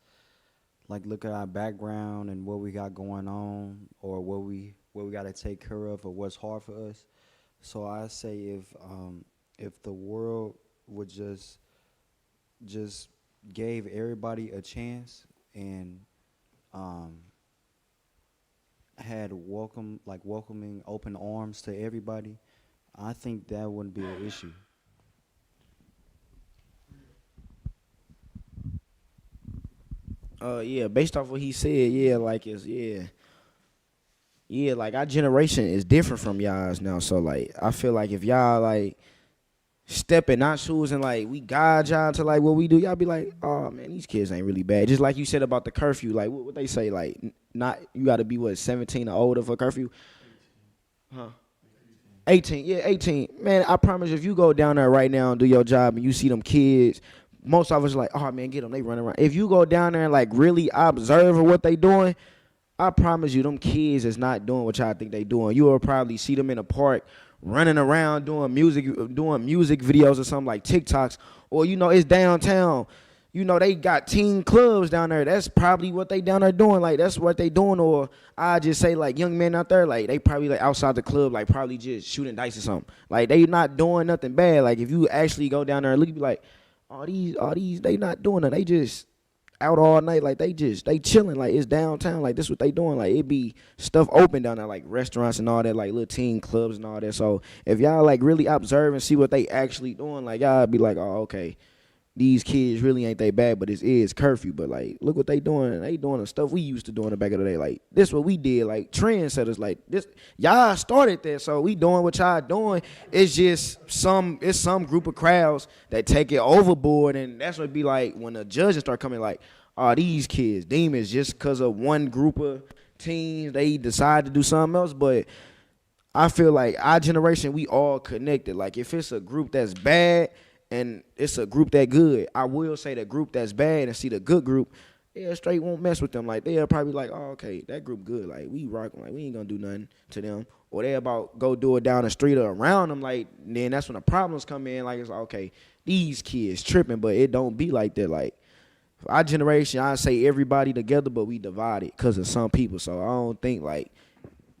like look at our background and what we got going on, or what we got to take care of, or what's hard for us. So I say if the world would just gave everybody a chance and um, had welcoming open arms to everybody, I think that wouldn't be an issue. Yeah, based off what he said, yeah, like yeah, like our generation is different from y'all's now. So like, I feel like if y'all like step in our shoes and like we guide y'all to like what we do, y'all be like, oh man, these kids ain't really bad. Just like you said about the curfew, like what they say, like not you got to be what 17 or older for curfew. Huh? 18, yeah, 18. Man, I promise you, if you go down there right now and do your job and you see them kids, most of us are like, oh man, get them, they running around. If you go down there and like really observe what they doing, I promise you, them kids is not doing what y'all think they doing. You will probably see them in a park running around doing music videos or something like TikToks, or you know, it's downtown. You know, they got teen clubs down there. That's probably what they down there doing. Like, that's what they doing. Or I just say, like, young men out there, like, they probably, like, outside the club, like, probably just shooting dice or something. Like, they not doing nothing bad. Like, if you actually go down there and look, you be like, all these, they not doing it. They just out all night. Like, they chilling. Like, it's downtown. Like, this what they doing. Like, it be stuff open down there, like, restaurants and all that, like, little teen clubs and all that. So, if y'all, like, really observe and see what they actually doing, like, y'all be like, oh, okay. These kids really ain't that bad, but it is curfew. But, like, look what they doing. They doing the stuff we used to do in the back of the day. Like, this what we did. Like, trendsetters. Like, this, y'all started that, so we doing what y'all doing. It's just some group of crowds that take it overboard, and that's what it be like when the judges start coming like, oh, these kids, demons, just because of one group of teens, they decide to do something else. But I feel like our generation, we all connected. Like, if it's a group that's bad, and it's a group that good, I will say the group that's bad and see the good group, yeah, straight won't mess with them. Like, they'll probably like, oh, okay, that group good. Like, we rockin'. Like, we ain't gonna do nothing to them. Or they about go do it down the street or around them. Like, then that's when the problems come in. Like, it's like, okay, these kids tripping, but it don't be like that. Like, our generation, I say everybody together, but we divided because of some people. So I don't think, like,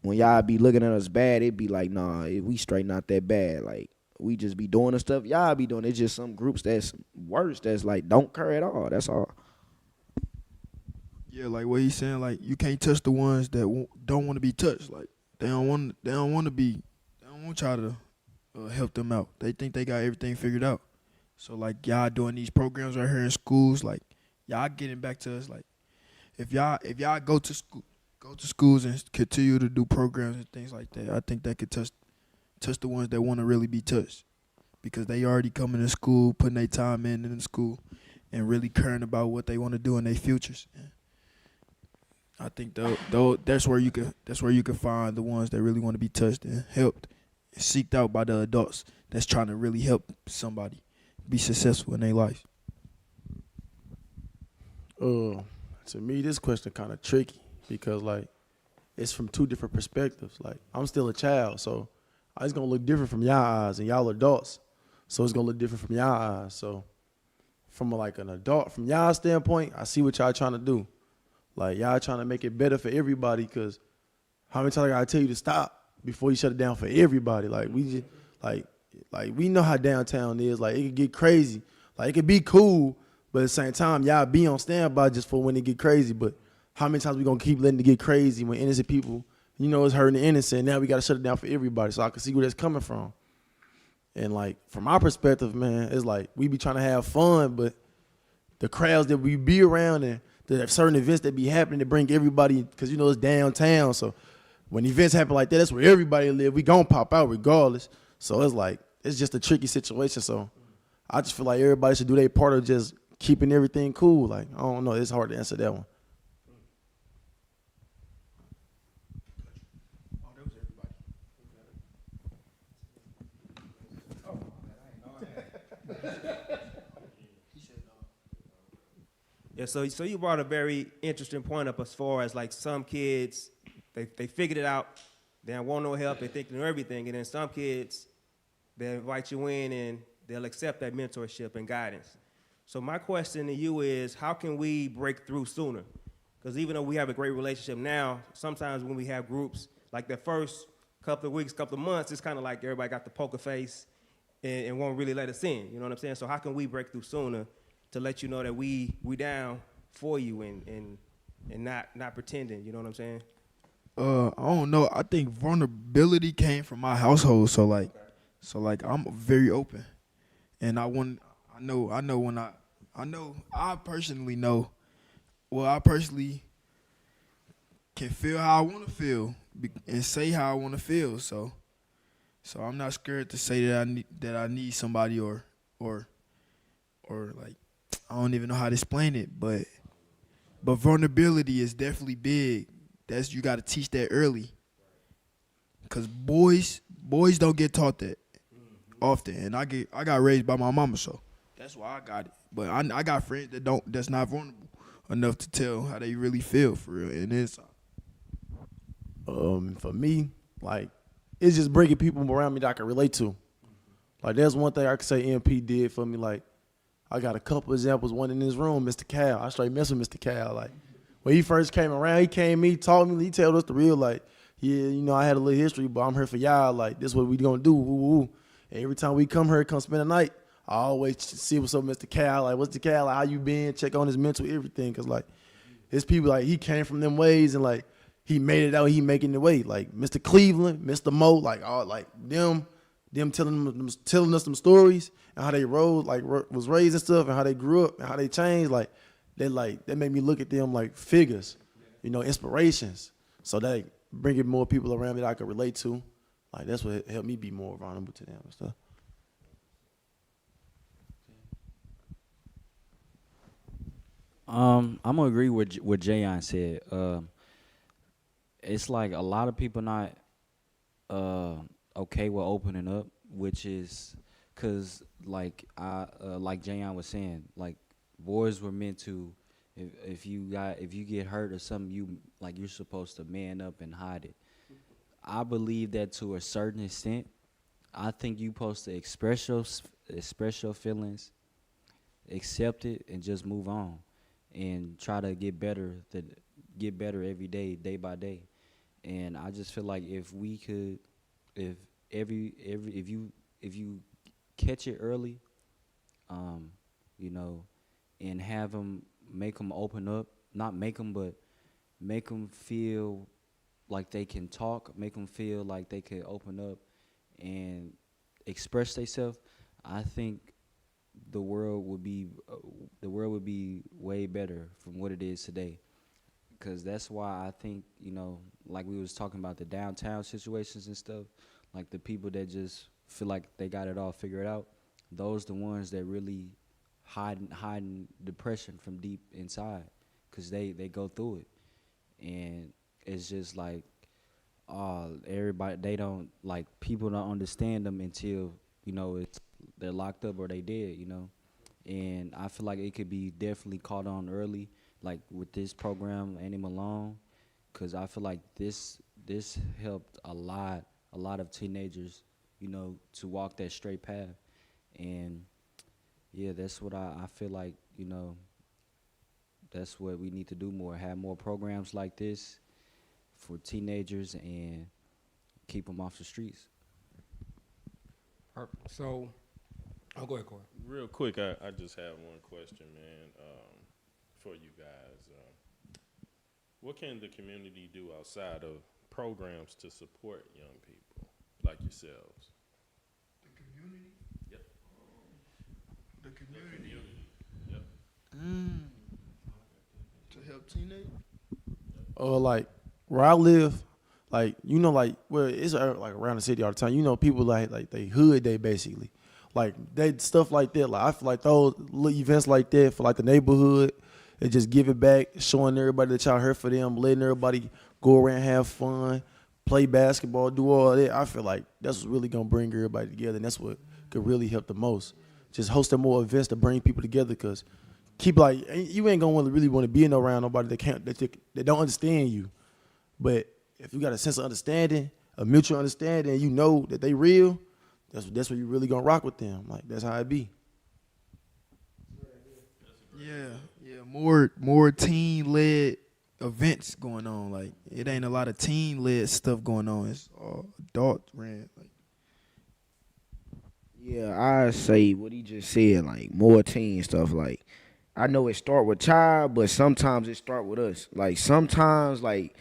when y'all be looking at us bad, it be like, nah, we straight not that bad. Like, we just be doing the stuff y'all be doing. It's just some groups that's worse, that's like don't care at all. That's all. Yeah, like what he's saying, like you can't touch the ones that don't want to be touched. Like they don't want y'all to help them out. They think they got everything figured out. So like y'all doing these programs right here in schools, like y'all getting back to us. Like if y'all go to schools and continue to do programs and things like that, I think that could touch the ones that want to really be touched, because they already coming to school, putting their time in the school, and really caring about what they want to do in their futures. I think though that's where you can find the ones that really want to be touched and helped, and seeked out by the adults that's trying to really help somebody be successful in their life. To me, this question kind of tricky because like it's from two different perspectives. Like I'm still a child, so it's gonna look different from y'all eyes, and y'all adults, so it's gonna look different from y'all eyes. So from like an adult, from y'all standpoint, I see what y'all trying to do. Like y'all trying to make it better for everybody, because how many times I gotta tell you to stop before you shut it down for everybody? Like we just like we know how downtown is. Like it could get crazy. Like it could be cool, but at the same time, y'all be on standby just for when it get crazy. But how many times we gonna keep letting it get crazy when innocent people, you know, it's hurting the innocent? Now we got to shut it down for everybody. So I can see where that's coming from. And like from my perspective, man, it's like we be trying to have fun, but the crowds that we be around and the certain events that be happening to bring everybody, because you know it's downtown. So when events happen like that, that's where everybody live. We gonna pop out regardless. So it's like it's just a tricky situation. So I just feel like everybody should do their part of just keeping everything cool. Like I don't know, it's hard to answer that one. Yeah, so you brought a very interesting point up as far as like some kids, they figured it out, they don't want no help, they think they know everything, and then some kids, they invite you in and they'll accept that mentorship and guidance. So my question to you is, how can we break through sooner? Because even though we have a great relationship now, sometimes when we have groups, like the first couple of weeks, couple of months, it's kind of like everybody got the poker face and won't really let us in. You know what I'm saying? So how can we break through sooner to let you know that we down for you and not pretending? You know what I'm saying? I don't know. I think vulnerability came from my household. So like I'm very open, and I personally know. Well, I personally can feel how I want to feel and say how I want to feel. So I'm not scared to say that I need somebody or like I don't even know how to explain it, but vulnerability is definitely big. You got to teach that early, cause boys don't get taught that often, and I got raised by my mama, so that's why I got it. But I got friends that's not vulnerable enough to tell how they really feel for real, and it's for me, like, it's just bringing people around me that I can relate to. Like, there's one thing I can say MP did for me. Like, I got a couple examples. One in this room, Mr. Cal. I straight mess with Mr. Cal. Like, when he first came around, he taught me, he told us the real, like, yeah, you know, I had a little history, but I'm here for y'all. Like, this is what we gonna do. Woo, woo. And every time we come here, come spend the night, I always see what's up, Mr. Cal. Like, what's the Cal? Like, how you been? Check on his mental, everything. Because, like, his people, like, he came from them ways, and, like, he made it out. He making the way. Like, Mr. Cleveland, Mr. Mo, like, all, like, them telling us some stories and how they rose, like, was raised and stuff, and how they grew up and how they changed. Like, that made me look at them like figures, you know, inspirations. So that bringing more people around me that I could relate to, like, that's what helped me be more vulnerable to them and stuff. I'm gonna agree with what Jayon said. It's like a lot of people not okay with opening up, which is because like Jayon was saying, like, boys were meant to, if you get hurt or something, you're supposed to man up and hide it. I believe that to a certain extent. I think you supposed to express your feelings, accept it, and just move on, and try to get better every day, day by day. And I just feel like if you catch it early, you know, and have them, make them open up, not make them, but make them feel like they can talk, make them feel like they can open up and express themselves. I think the world would be way better from what it is today. Because that's why I think, you know, like we was talking about the downtown situations and stuff, like the people that just feel like they got it all figured out, those the ones that really hiding depression from deep inside, because they go through it. And it's just like, everybody, they don't, like, people don't understand them until, you know, they're locked up or they dead, you know. And I feel like it could be definitely caught on early, like with this program, Annie Malone, because I feel like this helped a lot of teenagers, you know, to walk that straight path. And yeah, that's what I feel like, you know, that's what we need to do more, have more programs like this for teenagers and keep them off the streets. Perfect. So, I'll go ahead, Korey. Real quick, I just have one question, man, for you guys. What can the community do outside of programs to support young people like yourselves? the community. Yep. The community. Yep. To help teenagers. Like, where I live, like, you know, like, where it's like around the city all the time, you know, people like they hood day basically. Like, they stuff like that. Like, I feel like those little events like that for like the neighborhood, and just give it back, showing everybody that y'all here for them, letting everybody go around, have fun, play basketball, do all that. I feel like that's what's really gonna bring everybody together, and that's what could really help the most. Just hosting more events to bring people together, because you ain't gonna really want to be around nobody that don't understand you. But if you got a sense of understanding, a mutual understanding, and you know that they real, that's where you really gonna rock with them. Like, that's how it be. Yeah, more teen led events going on. Like it ain't a lot of teen led stuff going on. It's all adult ran. Like, Yeah, I say what he just said, like more teen stuff. Like I know it start with child, but sometimes it start with us. Like sometimes, like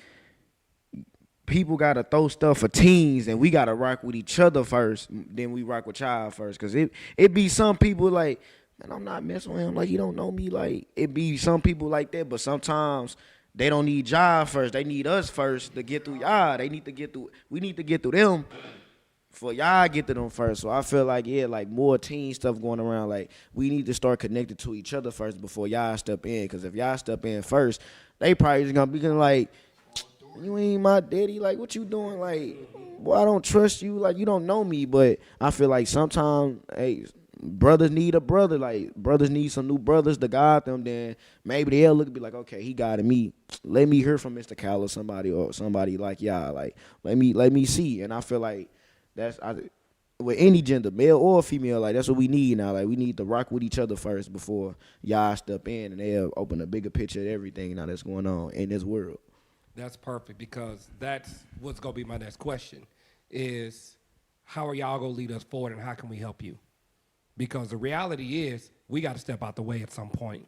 people gotta throw stuff for teens, and we gotta rock with each other first. Then we rock with child first, cause it be some people like, man, I'm not messing with him. Like he don't know me. Like it be some people like that, but sometimes they don't need y'all first. They need us first to get through y'all. They need to get through. We need to get through them for y'all get to them first. So I feel like, yeah, like more teen stuff going around. Like we need to start connected to each other first before y'all step in. Cause if y'all step in first, they probably just gonna be like, you ain't my daddy. Like what you doing? Like, boy, I don't trust you. Like you don't know me. But I feel like sometimes, hey, brothers need a brother. Like brothers need some new brothers to guide them. Then maybe they'll look and be like, okay, he guided me. Let me hear from Mr. Cal or somebody like y'all. Like let me see. And I feel like with any gender, male or female, like that's what we need now. Like we need to rock with each other first before y'all step in and they'll open a bigger picture of everything now that's going on in this world. That's perfect, because that's what's going to be my next question is how are y'all going to lead us forward and how can we help you? Because the reality is we got to step out the way at some point.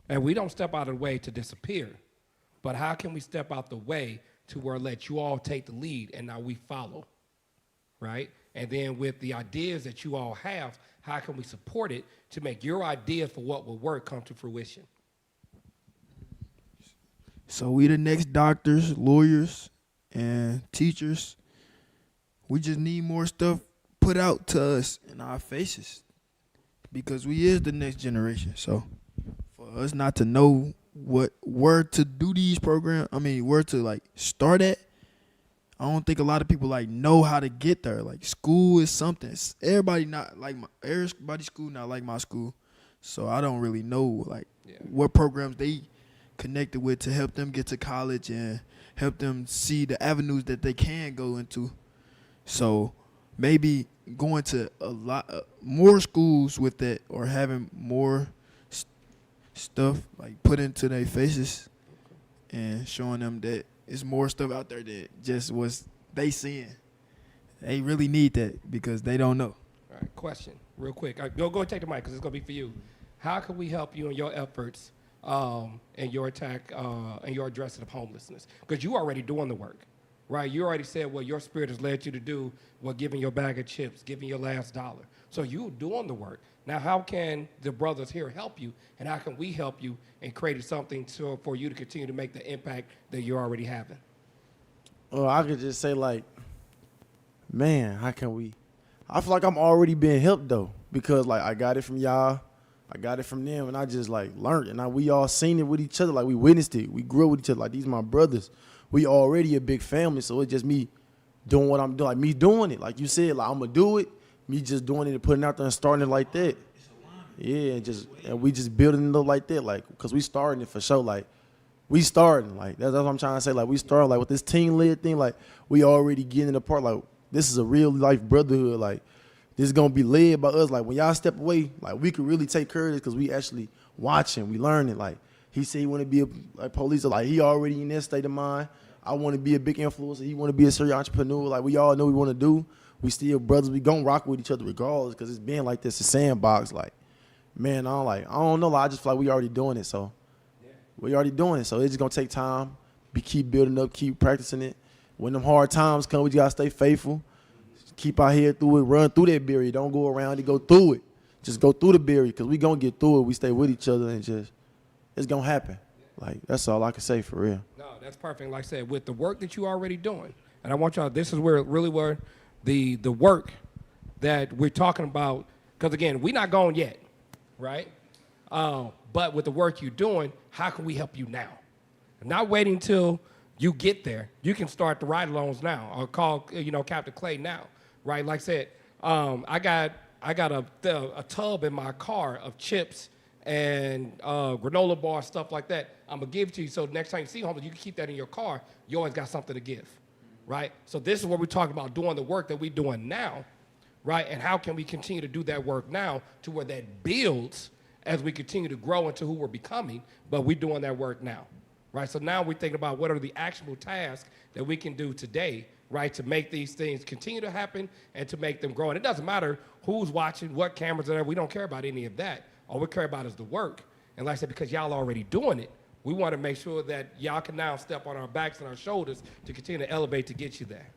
And we don't step out of the way to disappear, but how can we step out the way to where let you all take the lead and now we follow, right? And then with the ideas that you all have, how can we support it to make your idea for what will work come to fruition? so we the next doctors, lawyers, and teachers. We just need more stuff put out to us in our faces because we is the next generation. So for us not to know where to do these programs, where to like start at, I don't think a lot of people like know how to get there. Like school is something. Everybody's school not like my school. So I don't really know like what programs they connected with to help them get to college and help them see the avenues that they can go into. So maybe going to a lot more schools with that, or having more stuff like put into their faces and showing them that it's more stuff out there that just was they seeing. They really need that because they don't know. All right, question, real quick. Go and take the mic because it's going to be for you. How can we help you in your efforts and your attack and your addressing of homelessness? Because you already doing the work, right? You already said what your spirit has led you to do, what giving your bag of chips, giving your last dollar. So you doing the work. Now, how can the brothers here help you, and how can we help you in creating something for you to continue to make the impact that you're already having? Well, I could just say like, man, how can we? I feel like I'm already being helped though, because like I got it from y'all. I got it from them, and I just like learned, and we all seen it with each other. Like we witnessed it, we grew up with each other. Like these my brothers. We already a big family, so it's just me doing what I'm doing. Like me doing it, like you said, like I'm gonna do it. Me just doing it and putting it out there and starting it like that. Yeah, and we just building it up like that, like because we starting it for sure. Like we starting, like that's what I'm trying to say. Like we started like with this team led thing. Like we already getting it apart. Like this is a real life brotherhood. Like this is gonna be led by us. Like when y'all step away, like we could really take care of this because we actually watching, we learning. Like he said he want to be a police. Like he already in that state of mind. I want to be a big influencer. He want to be a serious entrepreneur. Like we all know we want to do. We still brothers. We gonna rock with each other regardless because it's been like this, a sandbox. Like, man, I don't know. Like, I just feel like we already doing it. So we already doing it. So it's just gonna take time. We keep building up, keep practicing it. When them hard times come, we just gotta stay faithful. Keep our head through it. Run through that barrier. Don't go around it. Go through it. Just go through the barrier because we gonna get through it. We stay with each other and just it's gonna happen. Like that's all I can say for real. No, that's perfect. Like I said, with the work that you already doing, and I want y'all. This is where the work that we're talking about, because again, we're not going yet, right? But with the work you're doing, how can we help you now? Not waiting till you get there. You can start the ride-alongs now, or call Captain Clay now, right? Like I said, I got a tub in my car of chips and granola bars, stuff like that. I'm gonna give it to you, so next time you see homeless, you can keep that in your car. You always got something to give. Right? So this is what we're talking about, doing the work that we're doing now, right? And how can we continue to do that work now to where that builds as we continue to grow into who we're becoming, but we're doing that work now. right? So now we're thinking about what are the actionable tasks that we can do today, right, to make these things continue to happen and to make them grow. And it doesn't matter who's watching, what cameras are there. We don't care about any of that. All we care about is the work. And like I said, because y'all already doing it, we want to make sure that y'all can now step on our backs and our shoulders to continue to elevate to get you there.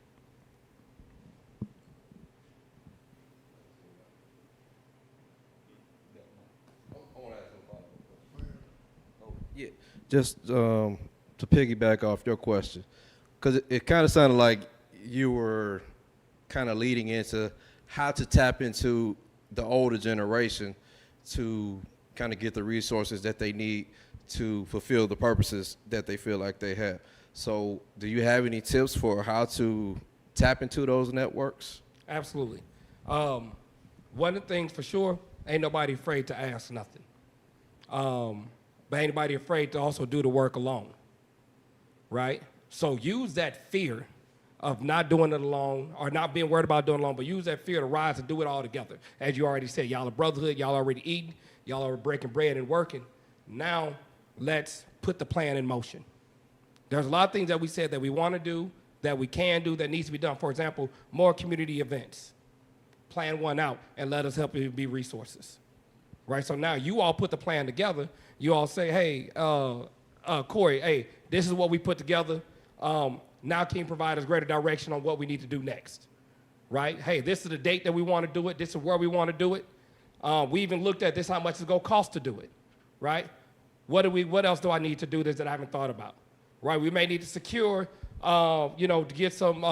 Yeah, just to piggyback off your question, because it kind of sounded like you were kind of leading into how to tap into the older generation to kind of get the resources that they need to fulfill the purposes that they feel like they have. So do you have any tips for how to tap into those networks? Absolutely. One of the things for sure, ain't nobody afraid to ask nothing. But ain't nobody afraid to also do the work alone, right? So use that fear of not doing it alone or not being worried about doing it alone, but use that fear to rise and do it all together. As you already said, y'all a brotherhood, y'all already eating, y'all are breaking bread and working. Now let's put the plan in motion. There's a lot of things that we said that we want to do, that we can do, that needs to be done. For example, more community events. Plan one out and let us help you be resources, right? So now you all put the plan together. You all say, hey, Korey, hey, this is what we put together. Now can you provide us greater direction on what we need to do next, right? Hey, this is the date that we want to do it. This is where we want to do it. We even looked at this, how much it's going to cost to do it, right? What else do I need to do this that I haven't thought about, right? We may need to secure, to get some,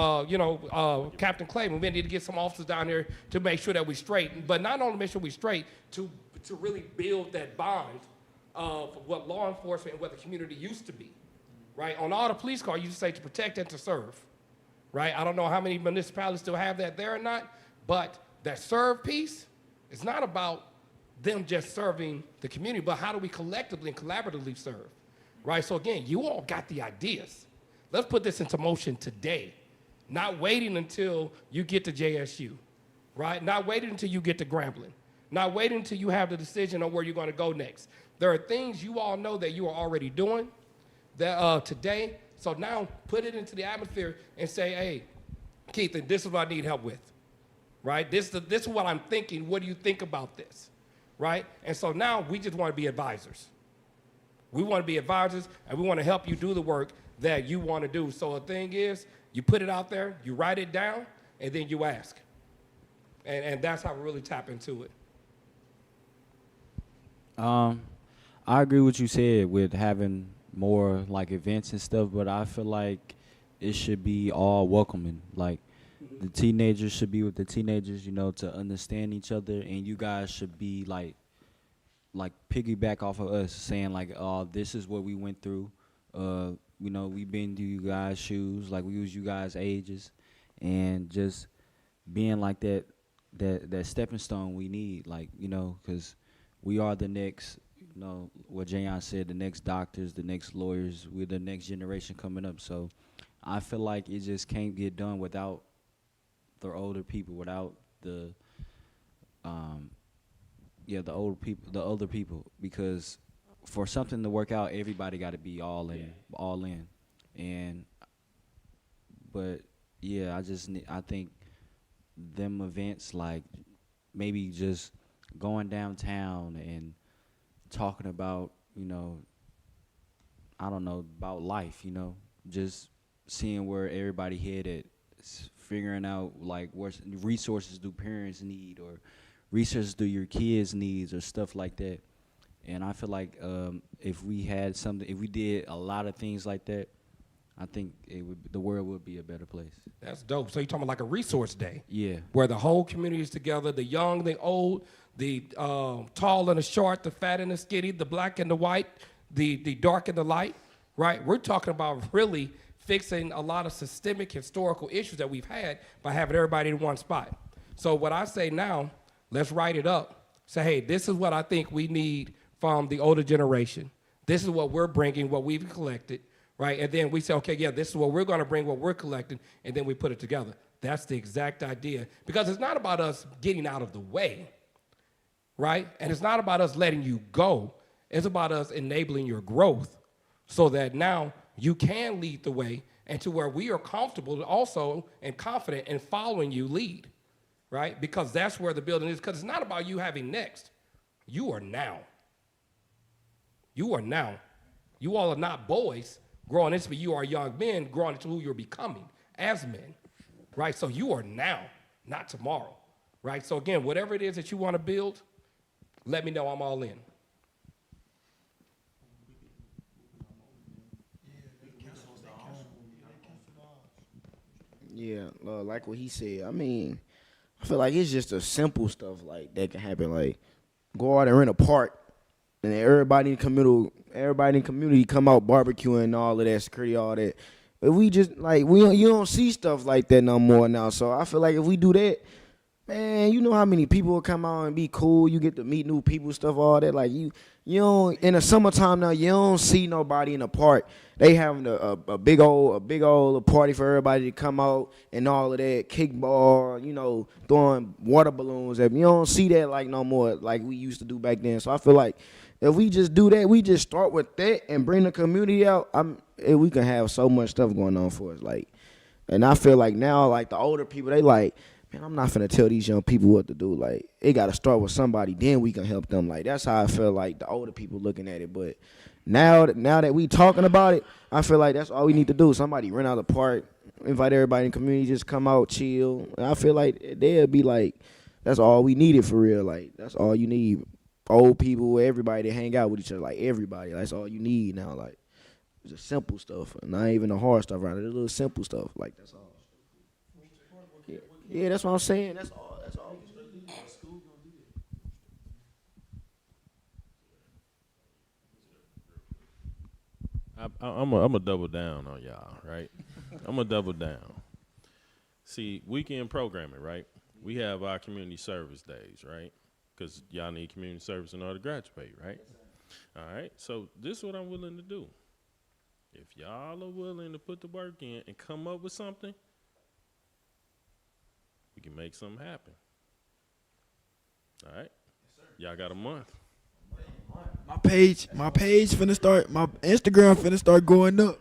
Captain Clay, we may need to get some officers down here to make sure that we're straight, but not only make sure we're straight, to really build that bond of what law enforcement and what the community used to be, right? On all the police cars, you say to protect and to serve, right? I don't know how many municipalities still have that there or not, but that serve piece is not about them just serving the community, but how do we collectively and collaboratively serve, right? So again, you all got the ideas. Let's put this into motion today, not waiting until you get to JSU, right? Not waiting until you get to Grambling, not waiting until you have the decision on where you're going to go next. There are things you all know that you are already doing that today. So now put it into the atmosphere and say, hey, Keith, this is what I need help with, right? This is what I'm thinking. What do you think about this, right? And so now we just want to be advisors. We want to be advisors, and we want to help you do the work that you want to do. So the thing is, you put it out there, you write it down, and then you ask. And that's how we really tap into it. I agree with you said with having more like events and stuff, but I feel like it should be all welcoming. Like the teenagers should be with the teenagers, to understand each other, and you guys should be like piggyback off of us, saying like, oh, this is what we went through. We've been through you guys' shoes, like we was you guys' ages, and just being like that stepping stone we need, because we are the next, what Jayon said, the next doctors, the next lawyers, we're the next generation coming up. So I feel like it just can't get done without the older people, without the older people, because for something to work out, everybody got to be all in. But yeah, I think them events, like maybe just going downtown and talking about, I don't know, about life, just seeing where everybody headed, figuring out like what resources do parents need, or resources do your kids needs, or stuff like that. And I feel like if we did a lot of things like that, I think the world would be a better place. That's dope. So you're talking about like a resource day? Yeah. Where the whole community is together, the young, the old, the tall and the short, the fat and the skinny, the black and the white, the dark and the light, right? We're talking about really fixing a lot of systemic historical issues that we've had by having everybody in one spot. So what I say now, let's write it up. Say, hey, this is what I think we need from the older generation. This is what we're bringing, what we've collected, right? And then we say, okay, yeah, this is what we're going to bring, what we're collecting, and then we put it together. That's the exact idea. Because it's not about us getting out of the way, right? And it's not about us letting you go. It's about us enabling your growth, so that now you can lead the way and to where we are comfortable also and confident in following you lead, right? Because that's where the building is, because it's not about you having next. You are now. You are now. You all are not boys growing into, but you are young men growing into who you're becoming as men, right? So you are now, not tomorrow, right? So again, whatever it is that you want to build, let me know, I'm all in. Yeah, like what he said. I mean, I feel like it's just a simple stuff like that can happen. Like, go out and rent a park, and then everybody in the community come out barbecuing and all of that, security, all that. But we just like you don't see stuff like that no more now. So I feel like if we do that, man, you know how many people will come out and be cool. You get to meet new people, stuff, all that. Like you don't in the summertime now. You don't see nobody in the park. They having a big old party for everybody to come out and all of that, kickball, throwing water balloons. You don't see that like no more like we used to do back then. So I feel like if we just do that, we just start with that and bring the community out. We can have so much stuff going on for us. Like, and I feel like now, like the older people, they like, man, I'm not finna tell these young people what to do. Like, it got to start with somebody, then we can help them. Like, that's how I feel like the older people looking at it. But now that we talking about it, I feel like that's all we need to do. Somebody rent out a park, invite everybody in the community, just come out, chill. And I feel like they'll be like, that's all we needed for real. Like, that's all you need. Old people, everybody, to hang out with each other. Like, everybody. That's all you need now. Like, it's just simple stuff. Not even the hard stuff around it. It's little simple stuff. Like, that's all. Yeah, that's what I'm saying. That's all. I'm a double down on y'all, right? I'm a double down. See, weekend programming, right? We have our community service days, right? Because y'all need community service in order to graduate, right? All right. So this is what I'm willing to do. If y'all are willing to put the work in and come up with something, we can make something happen. All right? Yes, y'all got a month. My page finna start, my Instagram finna start going up.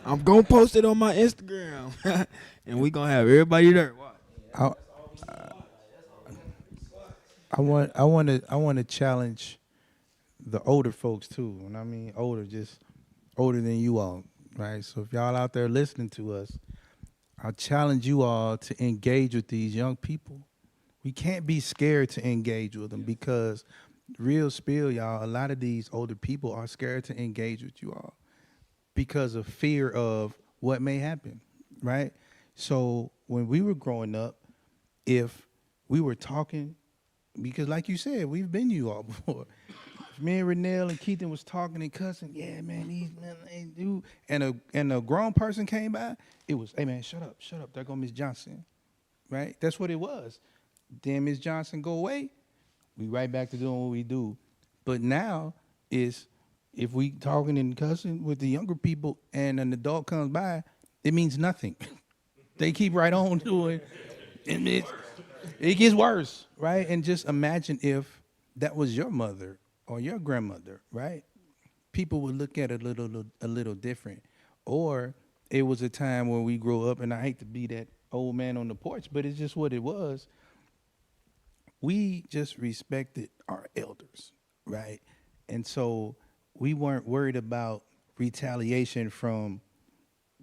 I'm gonna post it on my Instagram. And we gonna have everybody there. I want to challenge the older folks too. And I mean older, just older than you all, right? So if y'all out there listening to us, I challenge you all to engage with these young people. We can't be scared to engage with them because real spill, y'all, a lot of these older people are scared to engage with you all because of fear of what may happen, right? So when we were growing up, if we were talking, because like you said, we've been you all before. Me and Rennell and Keithan was talking and cussing. Yeah, man, these men ain't do. And a grown person came by. It was, hey man, shut up. There go Miss Johnson, right? That's what it was. Then Miss Johnson go away, we right back to doing what we do. But now is if we talking and cussing with the younger people and an adult comes by, it means nothing. They keep right on doing, and it gets worse, right? And just imagine if that was your mother or your grandmother, right? People would look at it a little different. Or it was a time when we grew up, and I hate to be that old man on the porch, but it's just what it was. We just respected our elders, right? And so we weren't worried about retaliation from,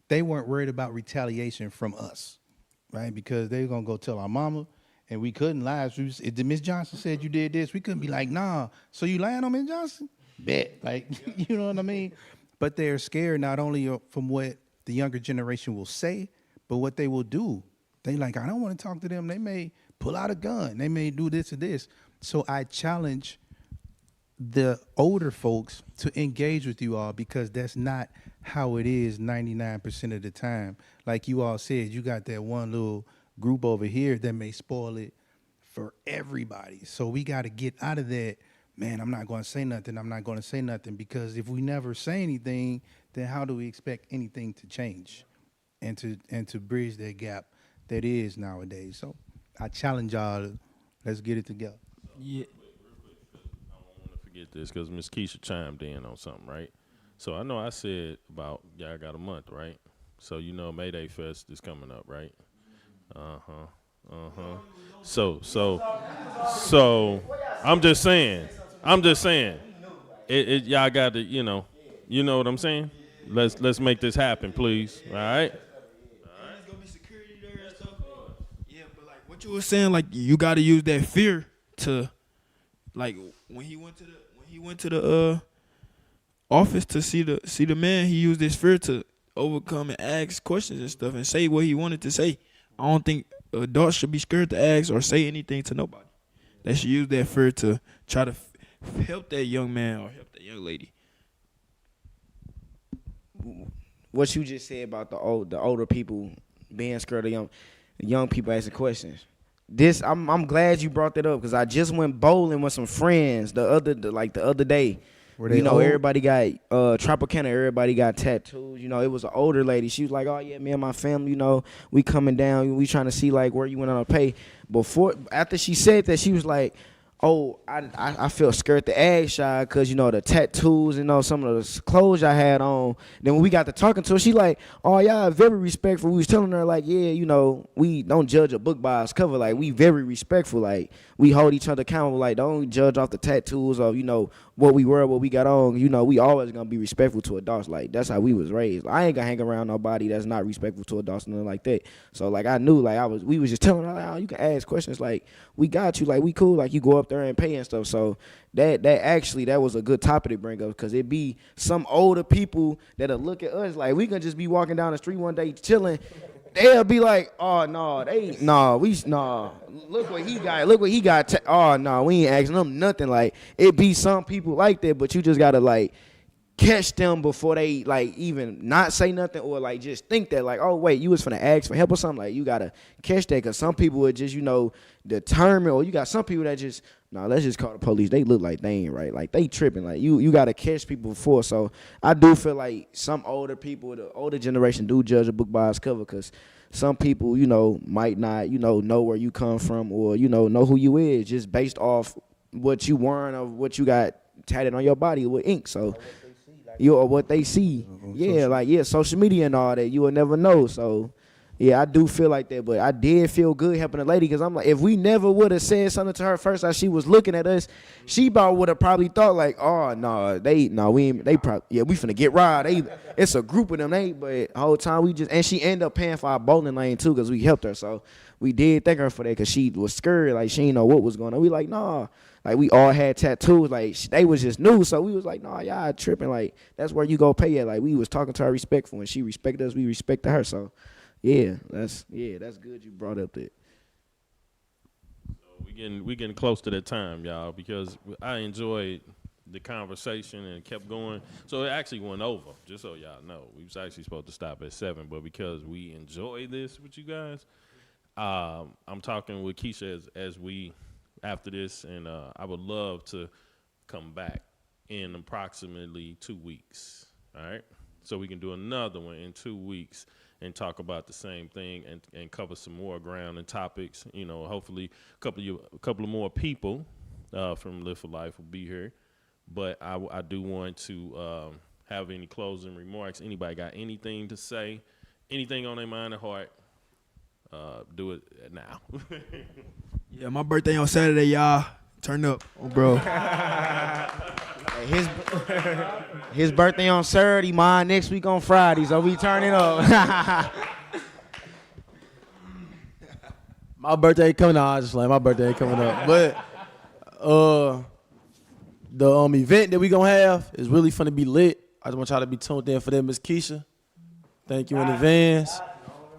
they weren't worried about retaliation from us, right? Because they were going to go tell our mama, and we couldn't lie. If the Miss Johnson said you did this, we couldn't be like, nah, so you lying on Miss Johnson? Bet. Like, you know what I mean? But they're scared not only from what the younger generation will say, but what they will do. They like, I don't want to talk to them. They may pull out a gun. They may do this or this. So I challenge the older folks to engage with you all because that's not how it is 99% of the time. Like you all said, you got that one little group over here that may spoil it for everybody. So we got to get out of that, man, I'm not going to say nothing because if we never say anything, then how do we expect anything to change and to bridge that gap that is nowadays? So I challenge y'all, let's get it together. Yeah. I don't want to forget this because Miss Keisha chimed in on something, right? So I know I said about, I got a month, right? So you know Mayday Fest is coming up, right? So I'm just saying. Y'all got to, you know what I'm saying? Let's make this happen, please. All right? There's gonna be security there and stuff. Yeah, but like what you were saying, like you gotta use that fear to, like when he went to the office to see the man, he used his fear to overcome and ask questions and stuff and say what he wanted to say. I don't think adults should be scared to ask or say anything to nobody. They should use that fear to try to help that young man or help that young lady. What you just said about the older people being scared of young people asking questions. I'm glad you brought that up because I just went bowling with some friends the other day. Were they old? old? Everybody got Tropicana. Everybody got tattoos. It was an older lady. She was like, "Oh yeah, me and my family. We coming down. We trying to see like where you went on a pay." After she said that, she was like, "Oh, I felt scared to ask y'all because the tattoos and some of the clothes I had on." Then when we got to talking to her, she like, "Oh, y'all very respectful." We was telling her like, "Yeah, we don't judge a book by its cover. Like we very respectful. Like we hold each other accountable. Like don't judge off the tattoos of what we were, what we got on. We always gonna be respectful to adults. Like that's how we was raised. I ain't gonna hang around nobody that's not respectful to adults, nothing like that. So like I knew like we was just telling her, like, "Oh, you can ask questions. Like we got you. Like we cool. Like you go up there and pay and stuff." So that was a good topic to bring up because it be some older people that'll look at us like we can just be walking down the street one day chilling. They'll be like, "Oh no, look what he got. Look what he got. Oh no, we ain't asking them nothing." Like it be some people like that, but you just gotta like catch them before they like even not say nothing or like just think that like, "Oh wait, you was finna ask for help or something." Like you gotta catch that because some people are just determined, or you got some people that just let's just call the police. They look like they ain't right, like they tripping. Like you gotta catch people before. So I do feel like some older people, the older generation, do judge a book by its cover because some people might not know where you come from or know who you is just based off what you wearing or what you got tatted on your body with ink. So or what they see. Social media and all that, you will never know. So yeah, I do feel like that, but I did feel good helping the lady because I'm like, if we never would have said something to her first as she was looking at us, she would have probably thought like, "Oh no, we finna get robbed." It's a group of them. But the whole time and she ended up paying for our bowling lane too because we helped her. So we did thank her for that because she was scared, like she didn't know what was going on. We like, nah. Like we all had tattoos, like they was just new, so we was like, "Nah, y'all tripping." Like that's where you go pay at. Like we was talking to her respectful, and she respected us. We respected her. So yeah, that's good. You brought up that. So we getting close to that time, y'all, because I enjoyed the conversation and kept going. So it actually went over. Just so y'all know, we was actually supposed to stop at 7, but because we enjoy this with you guys, I'm talking with Keisha as we. After this, and I would love to come back in approximately 2 weeks. All right, so we can do another one in 2 weeks and talk about the same thing and cover some more ground and topics. Hopefully a couple of more people from Live for Life will be here. But I do want to have any closing remarks. Anybody got anything to say? Anything on their mind and heart? Do it now. Yeah, my birthday on Saturday, y'all. Turn up, bro. His birthday on Saturday, mine next week on Friday, so we turning up. My birthday coming up. I just like my birthday coming up, but the event that we gonna have is really finna be lit. I just want y'all to be tuned in for that, Miss Keisha. Thank you in advance.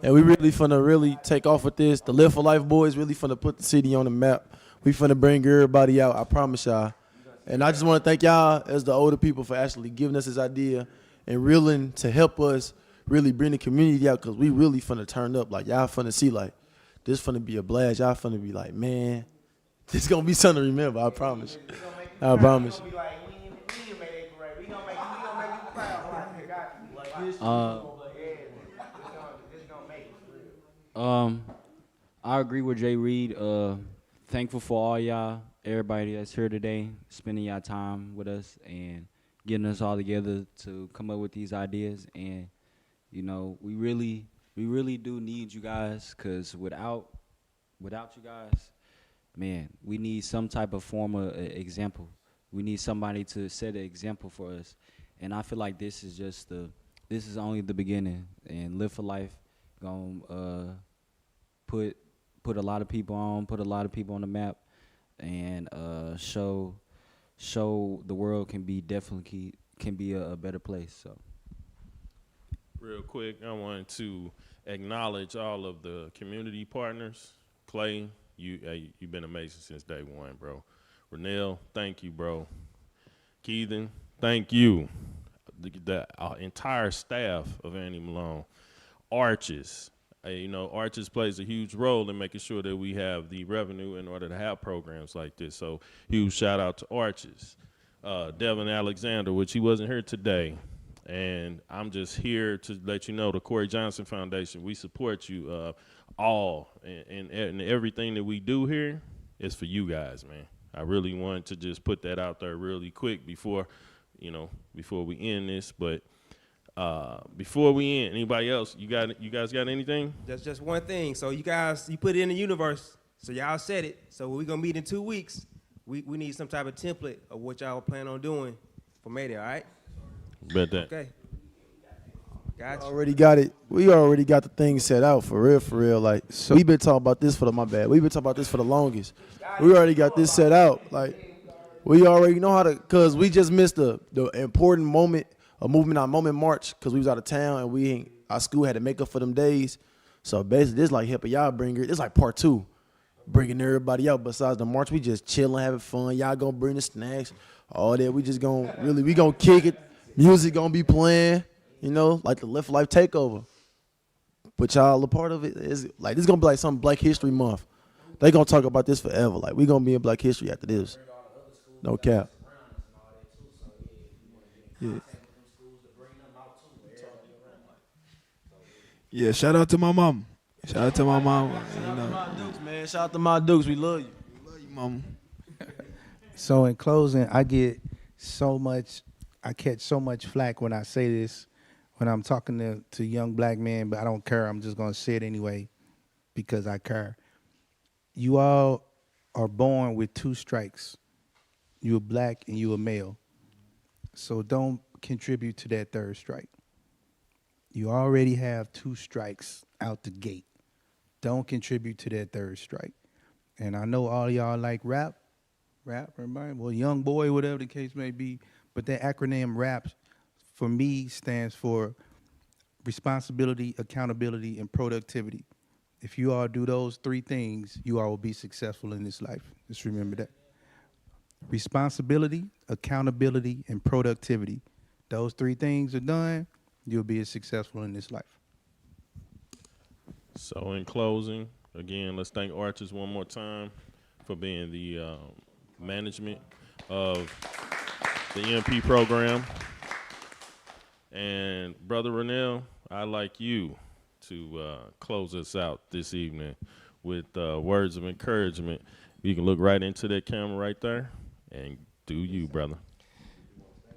And we really finna take off with this. The Live for Life boys really finna put the city on the map. We finna bring everybody out, I promise y'all. And I just wanna thank y'all as the older people for actually giving us this idea and willing to help us really bring the community out because we really finna turn up. Like y'all finna see like, this finna be a blast. Y'all finna be like, man, this gonna be something to remember, I promise. I promise. I agree with Jay Reed. Thankful for all y'all, everybody that's here today, spending y'all time with us and getting us all together to come up with these ideas. And you know, we really do need you guys, because without you guys, man, we need some type of form of example. We need somebody to set an example for us. And I feel like this is only the beginning. And Live for Life gonna put a lot of people on the map, and show the world can be a better place. So Real quick, I wanted to acknowledge all of the community partners. Clay, you've been amazing since day one, bro. Rennell, thank you, bro. Keithan, thank you. The entire staff of Annie Malone. Arches, Arches plays a huge role in making sure that we have the revenue in order to have programs like this. So huge shout out to Arches. Devin Alexander, which he wasn't here today. And I'm just here to let you know, the Korey Johnson Foundation, we support you all. And everything that we do here is for you guys, man. I really wanted to just put that out there really quick before we end this. But before we end, anybody else, you guys got anything? That's just one thing. So you put it in the universe. So y'all said it. So we're going to meet in 2 weeks. We need some type of template of what y'all plan on doing for Mayday, all right? Bet that. Okay. Gotcha. Already got it. We already got the thing set out for real. Like, so we've been talking about this We've been talking about this for the longest. We already got this set out. Like, we already know how to, cause we just missed the important moment, our moment march, cause we was out of town and our school had to make up for them days. So basically, this like helping y'all this like part 2, bringing everybody out. Besides the march, we just chilling, having fun. Y'all gonna bring the snacks, all that. We just gonna we gonna kick it. Music gonna be playing, like the Live for Life takeover. But y'all a part of it. Is like this gonna be like some Black History Month. They gonna talk about this forever. Like we gonna be in Black History after this. No cap. Yeah. Yeah, shout out to my mom. Shout out to my mom. Dukes, man. Shout out to my Dukes. We love you. We love you, mama. So in closing, I catch so much flack when I say this, when I'm talking to young black men, but I don't care. I'm just going to say it anyway because I care. You all are born with 2 strikes. You're black and you're a male. So don't contribute to that 3rd strike. You already have 2 strikes out the gate. Don't contribute to that 3rd strike. And I know all y'all like rap, everybody? Well, young boy, whatever the case may be. But that acronym RAP, for me, stands for responsibility, accountability, and productivity. If you all do those 3 things, you all will be successful in this life. Just remember that. Responsibility, accountability, and productivity. Those 3 things are done, you'll be successful in this life. So in closing, again, let's thank Arches one more time for being the management of the EMP program. And Brother Rennell, I'd like you to close us out this evening with words of encouragement. You can look right into that camera right there and do you, brother.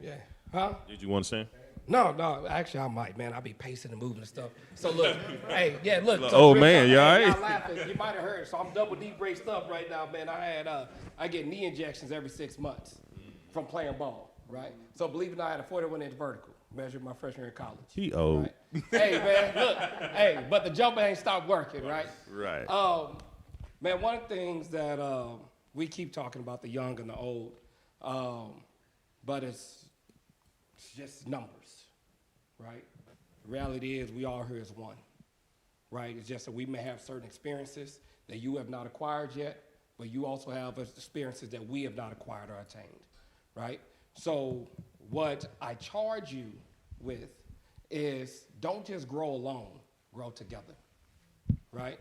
Yeah. Huh? Did you want to say? No, actually I might, man. I'll be pacing and moving and stuff. So look, look. So oh man, you all right? Y'all laughing. You might have heard. So I'm double deep braced up right now, man. I get knee injections every 6 months from playing ball, right? So believe it or not, I had a 41-inch vertical, measured my freshman year in college. He old. Right? Hey man, look, but the jumper ain't stopped working, right? Right. Man, one of the things that we keep talking about the young and the old, but it's just numbers. Right? The reality is we all here as one, right? It's just that we may have certain experiences that you have not acquired yet, but you also have experiences that we have not acquired or attained, right? So what I charge you with is don't just grow alone, grow together, right?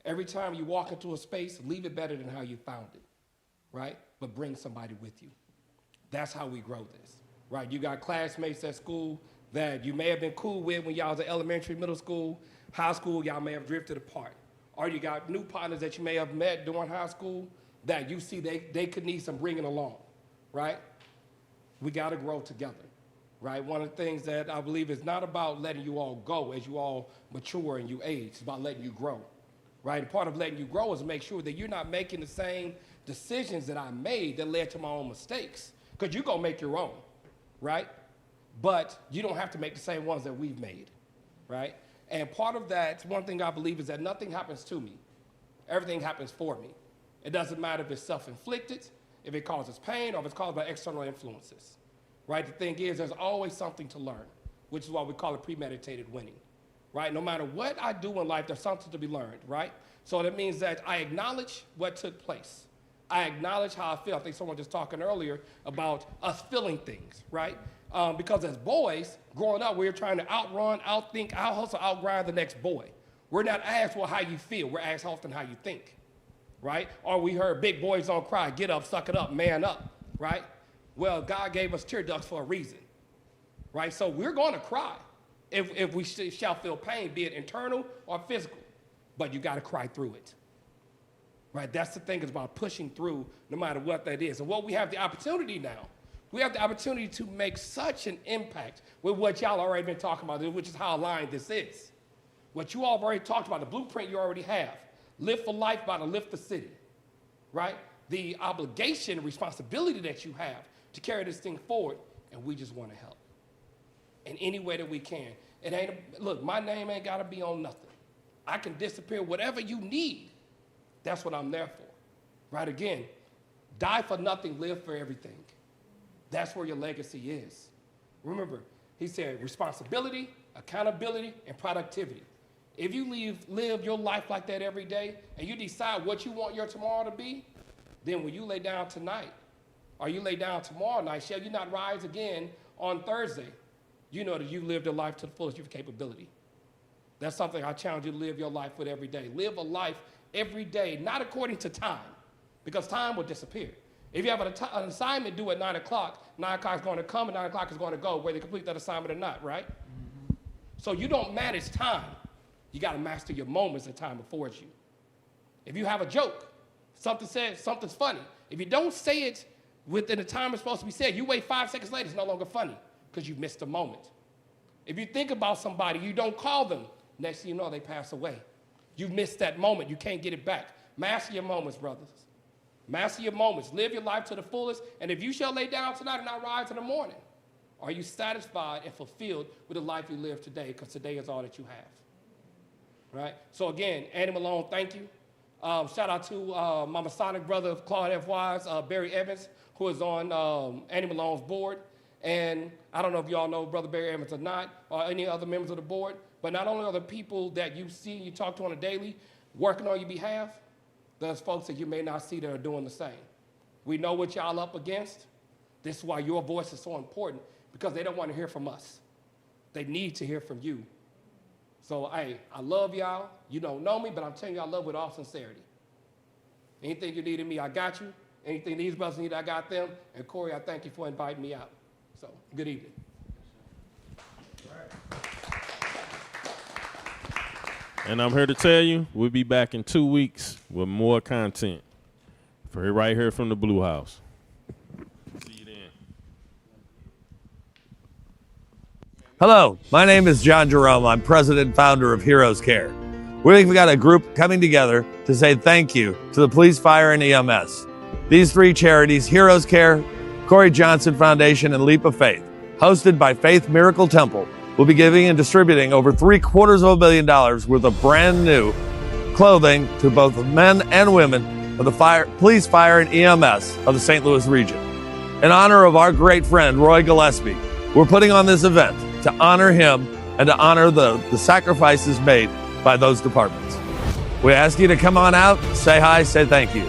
Every time you walk into a space, leave it better than how you found it, right? But bring somebody with you. That's how we grow this, right? You got classmates at school that you may have been cool with when y'all was in elementary, middle school, high school, y'all may have drifted apart. Or you got new partners that you may have met during high school that you see they could need some bringing along, right? We got to grow together. right? One of the things that I believe is not about letting you all go as you all mature and you age. It's about letting you grow, right? And part of letting you grow is to make sure that you're not making the same decisions that I made that led to my own mistakes, because you're going to make your own, right? But you don't have to make the same ones that we've made, right? And part of that, one thing I believe is that nothing happens to me. Everything happens for me. It doesn't matter if it's self-inflicted, if it causes pain, or if it's caused by external influences, right? The thing is, there's always something to learn, which is why we call it premeditated winning, right? No matter what I do in life, there's something to be learned, right? So that means that I acknowledge what took place. I acknowledge how I feel. I think someone was just talking earlier about us feeling things, right? Because as boys, growing up, we were trying to outrun, outthink, out-hustle, outgrind the next boy. We're not asked, well, how you feel. We're asked often how you think, right? Or we heard big boys don't cry, get up, suck it up, man up, right? Well, God gave us tear ducts for a reason, right? So we're going to cry if we shall feel pain, be it internal or physical, but you got to cry through it, right? That's the thing, is about pushing through no matter what that is. And what we have the opportunity now, we have the opportunity to make such an impact with what y'all already been talking about, which is how aligned this is. What you all have already talked about, the blueprint you already have. Live for life by the lift the city, right? The obligation and responsibility that you have to carry this thing forward, and we just want to help in any way that we can. It ain't, look, my name ain't got to be on nothing. I can disappear, whatever you need. That's what I'm there for, right? Again, die for nothing, live for everything. That's where your legacy is. Remember, he said responsibility, accountability, and productivity. If you live your life like that every day, and you decide what you want your tomorrow to be, then when you lay down tonight, or you lay down tomorrow night, shall you not rise again on Thursday? You know that you lived a life to the fullest of your capability. That's something I challenge you to live your life with every day. Live a life every day, not according to time, because time will disappear. If you have an assignment due at 9 o'clock, 9 o'clock is going to come and 9 o'clock is going to go, whether you complete that assignment or not, right? Mm-hmm. So you don't manage time. You got to master your moments that time affords you. If you have a joke, something's funny. If you don't say it within the time it's supposed to be said, you wait 5 seconds later, it's no longer funny because you missed a moment. If you think about somebody, you don't call them. Next thing you know, they pass away. You missed that moment. You can't get it back. Master your moments, brothers. Master your moments. Live your life to the fullest. And if you shall lay down tonight and not rise in the morning, are you satisfied and fulfilled with the life you live today? Because today is all that you have. Right? So again, Annie Malone, thank you. Shout out to my Masonic brother, Claude F. Wise, Barry Evans, who is on Annie Malone's board. And I don't know if you all know Brother Barry Evans or not, or any other members of the board, but not only are the people that you see and you talk to on a daily working on your behalf, there's folks that you may not see that are doing the same. We know what y'all up against. This is why your voice is so important, because they don't want to hear from us. They need to hear from you. So, hey, I love y'all. You don't know me, but I'm telling you I love with all sincerity. Anything you need in me, I got you. Anything these brothers need, I got them. And Korey, I thank you for inviting me out. So, good evening. And I'm here to tell you, we'll be back in 2 weeks with more content. For right here from the Blue House. See you then. Hello, my name is John Jerome. I'm president and founder of Heroes Care. We've got a group coming together to say thank you to the police, fire, and EMS. These three charities, Heroes Care, Korey Johnson Foundation, and Leap of Faith, hosted by Faith Miracle Temple, will be giving and distributing over $750 million worth of brand new clothing to both men and women of the police, fire, and EMS of the St. Louis region. In honor of our great friend, Roy Gillespie, we're putting on this event to honor him and to honor the sacrifices made by those departments. We ask you to come on out, say hi, say thank you.